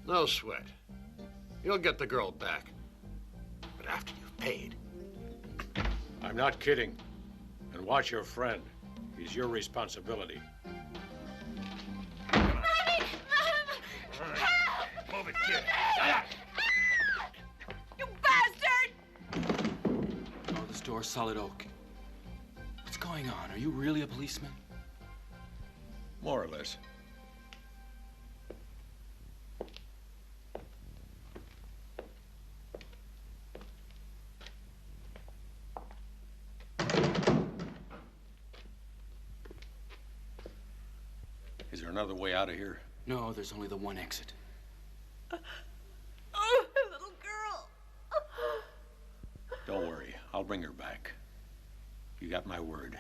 Speaker 11: No sweat. You'll get the girl back. But after you've paid.
Speaker 1: I'm not kidding. And watch your friend. He's your responsibility.
Speaker 19: Mommy!
Speaker 11: Move it, kid.
Speaker 19: You bastard!
Speaker 17: Oh, this door's solid oak. What's going on? Are you really a policeman?
Speaker 1: More or less. Is there another way out of here?
Speaker 17: No, there's only the one exit.
Speaker 19: Oh, little girl.
Speaker 1: Don't worry, I'll bring her back. You got my word.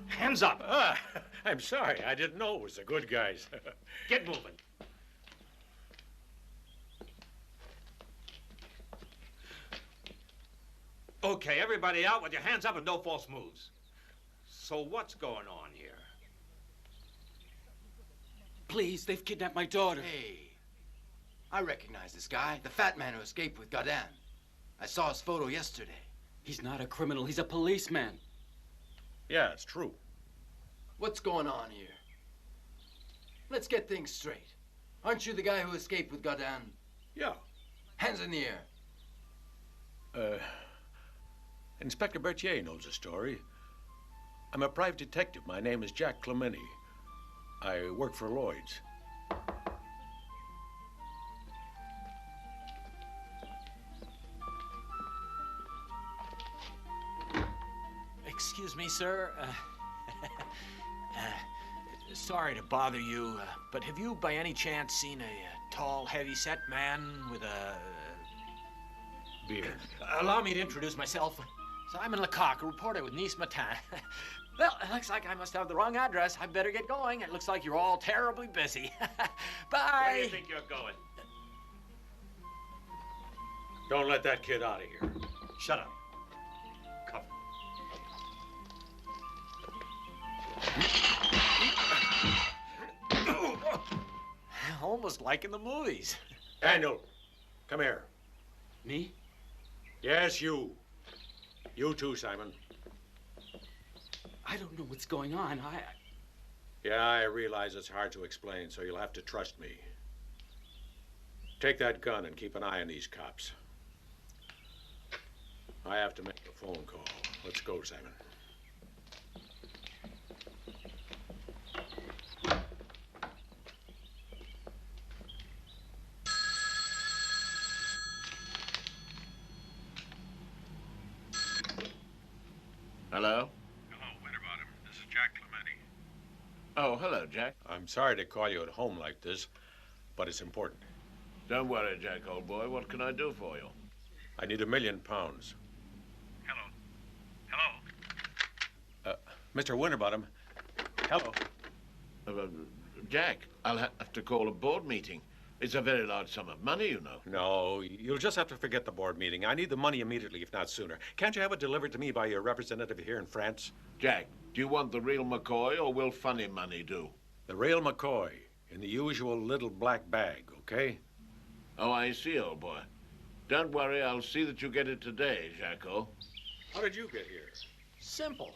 Speaker 10: Hands up! I'm sorry. I didn't know it was the good guys. Get moving. Okay, everybody out with your hands up and no false moves. So what's going on here?
Speaker 17: Please, they've kidnapped my daughter.
Speaker 13: Hey, I recognize this guy, the fat man who escaped with Godin. I saw his photo yesterday.
Speaker 17: He's not a criminal, he's a policeman.
Speaker 1: Yeah, it's true.
Speaker 13: What's going on here? Let's get things straight. Aren't you the guy who escaped with Godin?
Speaker 1: Yeah.
Speaker 13: Hands in the air.
Speaker 1: Inspector Berthier knows the story. I'm a private detective. My name is Jack Clementi. I work for Lloyd's.
Speaker 7: Excuse me, sir. Sorry to bother you, but have you by any chance seen a tall, heavy-set man with a
Speaker 1: beard?
Speaker 7: Allow me to introduce myself. Simon Lecoq, a reporter with Nice Matin. Well, it looks like I must have the wrong address. I better get going. It looks like you're all terribly busy. Bye.
Speaker 10: Where do you think you're going? Don't let that kid out of here. Shut up. Come.
Speaker 7: Almost like in the movies.
Speaker 10: Daniel, come here.
Speaker 17: Me?
Speaker 1: Yes, you. You too, Simon.
Speaker 17: I don't know what's going on.
Speaker 1: Yeah, I realize it's hard to explain, so you'll have to trust me. Take that gun and keep an eye on these cops. I have to make a phone call. Let's go, Simon.
Speaker 3: Hello?
Speaker 2: Hello, Winterbottom. This is Jack Clementi.
Speaker 3: Oh, hello, Jack.
Speaker 1: I'm sorry to call you at home like this, but it's important.
Speaker 3: Don't worry, Jack, old boy. What can I do for you?
Speaker 1: I need £1 million.
Speaker 2: Hello? Hello?
Speaker 1: Mr. Winterbottom, hello.
Speaker 3: Jack, I'll have to call a board meeting. It's a very large sum of money, you know.
Speaker 1: No, you'll just have to forget the board meeting. I need the money immediately, if not sooner. Can't you have it delivered to me by your representative here in France?
Speaker 3: Jack, do you want the real McCoy or will funny money do?
Speaker 1: The real McCoy, in the usual little black bag, okay?
Speaker 3: Oh, I see, old boy. Don't worry, I'll see that you get it today, Jacko.
Speaker 1: How did you get here?
Speaker 7: Simple.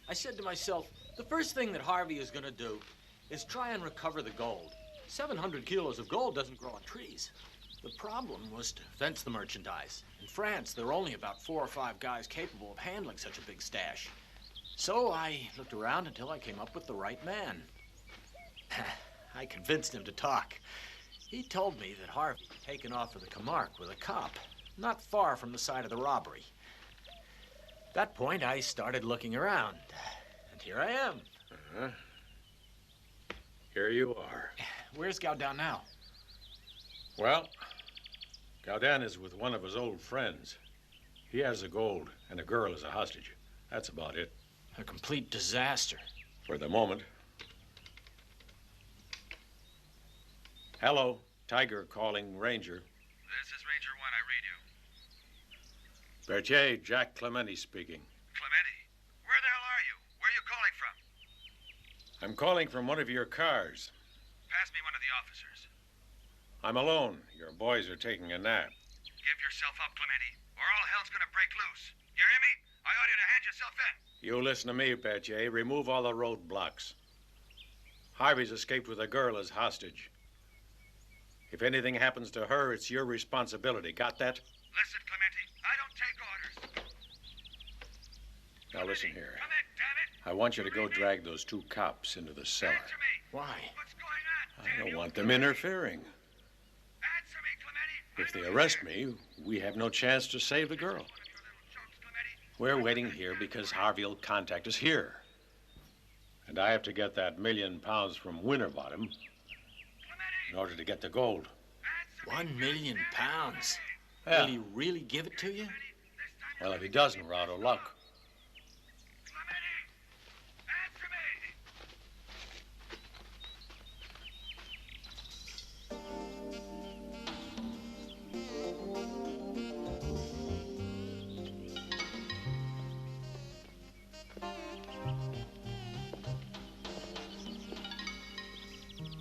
Speaker 7: I said to myself, the first thing that Harvey is going to do is try and recover the gold. 700 kilos of gold doesn't grow on trees. The problem was to fence the merchandise. In France, there are only about 4 or 5 guys capable of handling such a big stash. So I looked around until I came up with the right man. I convinced him to talk. He told me that Harvey had taken off for the Camargue with a cop, not far from the site of the robbery. At that point, I started looking around, and here I am.
Speaker 1: Uh-huh. Here you are.
Speaker 7: Where's Godin now?
Speaker 1: Well, Godin is with one of his old friends. He has the gold, and a girl is a hostage. That's about it.
Speaker 7: A complete disaster.
Speaker 1: For the moment. Hello, Tiger calling Ranger.
Speaker 16: This is Ranger 1, I read you.
Speaker 1: Berthier, Jack Clementi speaking.
Speaker 16: Clementi? Where the hell are you? Where are you calling from?
Speaker 1: I'm calling from one of your cars.
Speaker 16: Pass me one of the officers.
Speaker 1: I'm alone. Your boys are taking a nap.
Speaker 16: give yourself up, Clemente, or all hell's gonna break loose. You hear me? I order you to hand yourself in.
Speaker 1: You listen to me, Berthier. Remove all the roadblocks. Harvey's escaped with a girl as hostage. If anything happens to her, it's your responsibility. Got that?
Speaker 16: Listen, Clemente, I don't take orders.
Speaker 1: Now listen here. I want you to go drag those two cops into the cellar.
Speaker 7: Why?
Speaker 1: I don't want them interfering. If they arrest me, we have no chance to save the girl. We're waiting here because Harvey will contact us here. And I have to get that £1 million from Winterbottom in order to get the gold.
Speaker 7: £1 million?
Speaker 1: Yeah.
Speaker 7: Will he really give it to you?
Speaker 1: Well, if he doesn't, we're out of luck.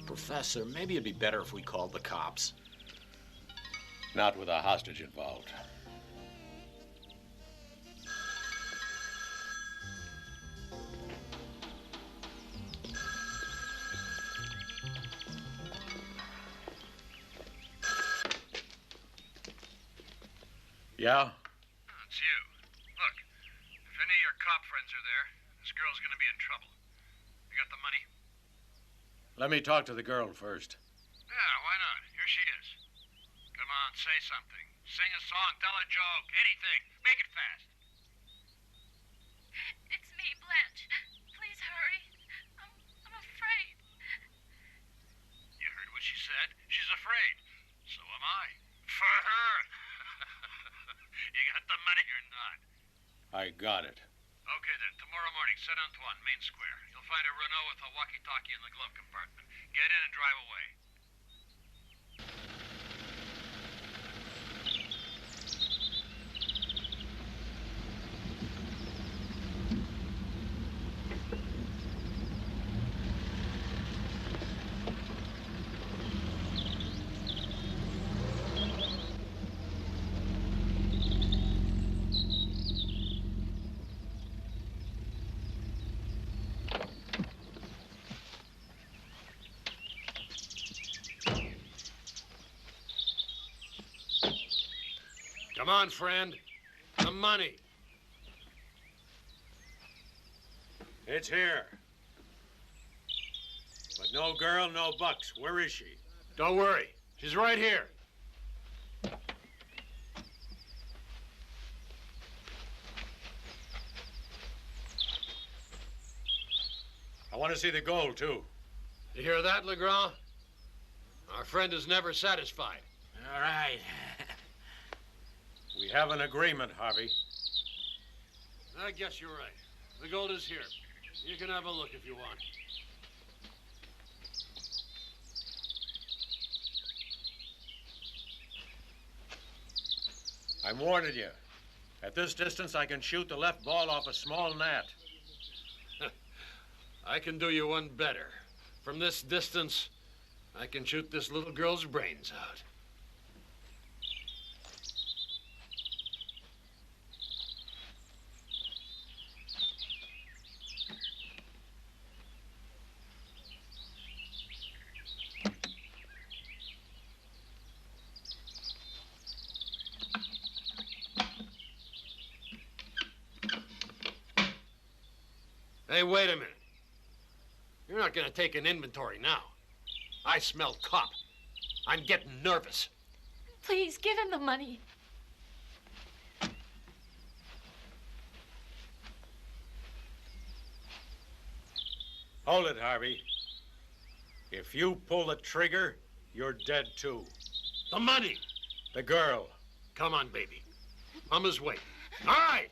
Speaker 7: Professor, maybe it'd be better if we called the cops.
Speaker 1: Not with a hostage involved. Yeah?
Speaker 16: It's you. Look, if any of your cop friends are there, this girl's gonna be in trouble. You got the money?
Speaker 1: Let me talk to the girl first.
Speaker 16: Yeah, why not? Here she is. Come on, say something. Sing a song, tell a joke, anything. Make it fast.
Speaker 15: It's me, Blanche. Please hurry. I'm afraid.
Speaker 16: You heard what she said? She's afraid. So am I. For her. You got the money or not?
Speaker 1: I got it.
Speaker 16: Okay then, tomorrow morning, Saint Antoine, Main Square. You'll find a Renault with a walkie-talkie in the glove compartment. Get in and drive away.
Speaker 11: Come on, friend. The money.
Speaker 10: It's here. But no girl, no bucks. Where is she?
Speaker 11: Don't worry. She's right here.
Speaker 10: I want to see the gold, too.
Speaker 11: You hear that, Legrand? Our friend is never satisfied.
Speaker 7: All right.
Speaker 1: We have an agreement, Harvey.
Speaker 11: I guess you're right. The gold is here. You can have a look if you want.
Speaker 1: I'm warning you. At this distance, I can shoot the left ball off a small gnat.
Speaker 11: I can do you one better. From this distance, I can shoot this little girl's brains out. Hey, wait a minute. You're not gonna take an inventory now. I smell cop. I'm getting nervous.
Speaker 15: Please, give him the money.
Speaker 1: Hold it, Harvey. If you pull the trigger, you're dead, too.
Speaker 11: The money.
Speaker 1: The girl.
Speaker 11: Come on, baby. Mama's waiting. All right.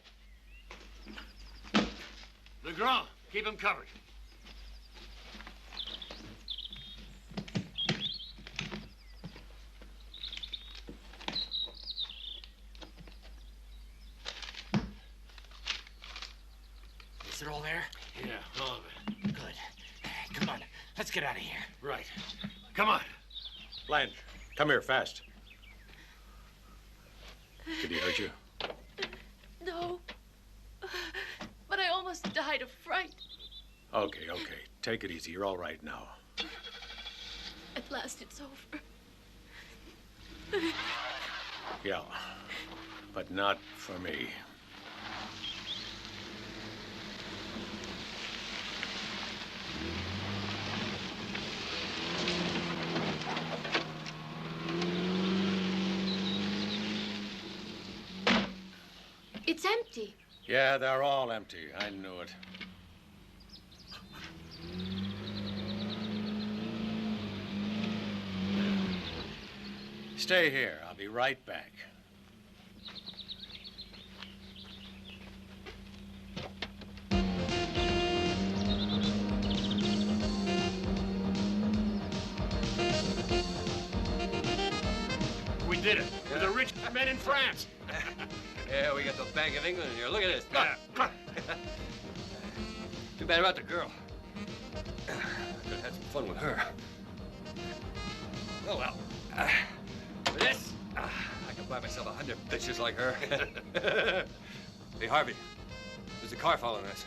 Speaker 11: Legrand, keep him covered.
Speaker 7: Is it all there?
Speaker 11: Yeah, all of it.
Speaker 7: Good. Come on, let's get out of here.
Speaker 11: Right. Come on.
Speaker 1: Blanche, come here, fast. Did he hurt you?
Speaker 15: No. But I almost died of fright.
Speaker 1: Okay. Take it easy. You're all right now.
Speaker 15: At last it's over.
Speaker 1: Yeah, but not for me.
Speaker 15: It's empty.
Speaker 1: Yeah, they're all empty. I knew it. Stay here. I'll be right back.
Speaker 10: We did it. We're the rich men in France.
Speaker 20: Yeah, we got the Bank of England here. Look at this. Look. Too bad about the girl. Could have had some fun with her. Oh, well. For this, I can buy myself 100 bitches like her. Hey, Harvey, there's a car following us.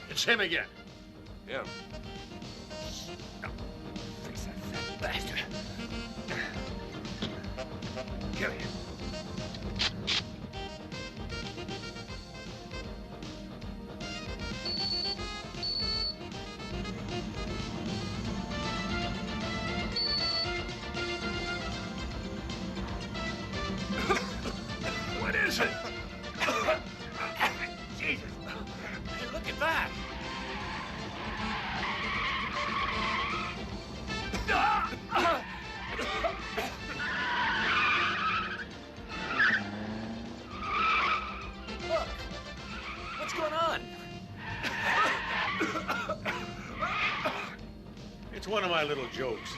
Speaker 10: It's him again.
Speaker 20: Yeah. Fix that fat bastard. Come here.
Speaker 10: What is it? Jesus. Hey, look at that.
Speaker 4: Look! What's going on?
Speaker 1: It's one of my little jokes.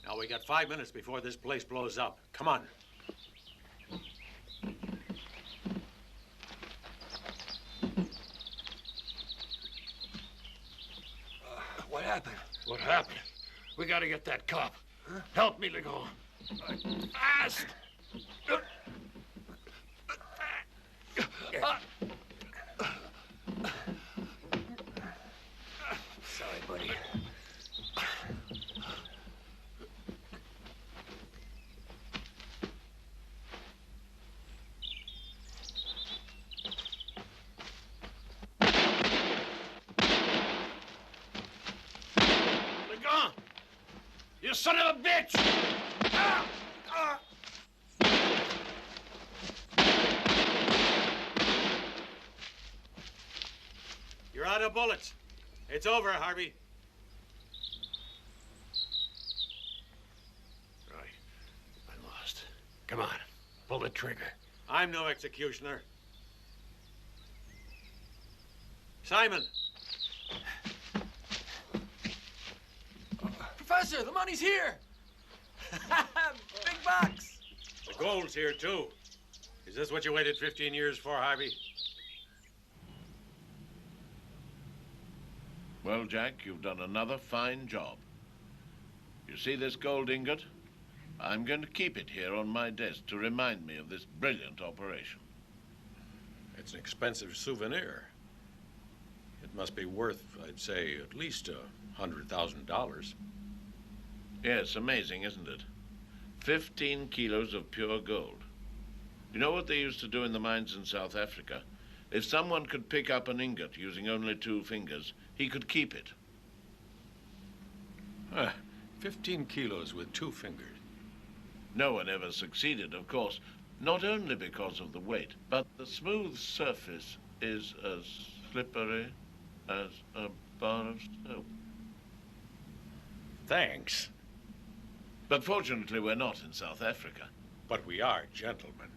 Speaker 10: Now, we got 5 minutes before this place blows up. Come on.
Speaker 11: What happened? What happened? We gotta get that cop. Huh? Help me, Legon. Fast!
Speaker 20: Sorry, buddy.
Speaker 11: Legon! You son of a bitch!
Speaker 10: You're out of bullets. It's over, Harvey.
Speaker 11: Right. I lost. Come on. Pull the trigger.
Speaker 10: I'm no executioner. Simon!
Speaker 4: Professor, the money's here! Big box!
Speaker 10: The gold's here, too. Is this what you waited 15 years for, Harvey?
Speaker 3: Well, Jack, you've done another fine job. You see this gold ingot? I'm going to keep it here on my desk to remind me of this brilliant operation.
Speaker 1: It's an expensive souvenir. It must be worth, I'd say, at least $100,000.
Speaker 3: Yes, amazing, isn't it? 15 kilos of pure gold. You know what they used to do in the mines in South Africa? If someone could pick up an ingot using only 2 fingers, he could keep it.
Speaker 1: 15 kilos with 2 fingers.
Speaker 3: No one ever succeeded, of course, not only because of the weight, but the smooth surface is as slippery as a bar of soap.
Speaker 1: Thanks.
Speaker 3: But fortunately, we're not in South Africa.
Speaker 1: But we are gentlemen.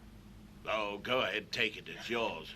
Speaker 3: Oh, go ahead, take it, it's yours.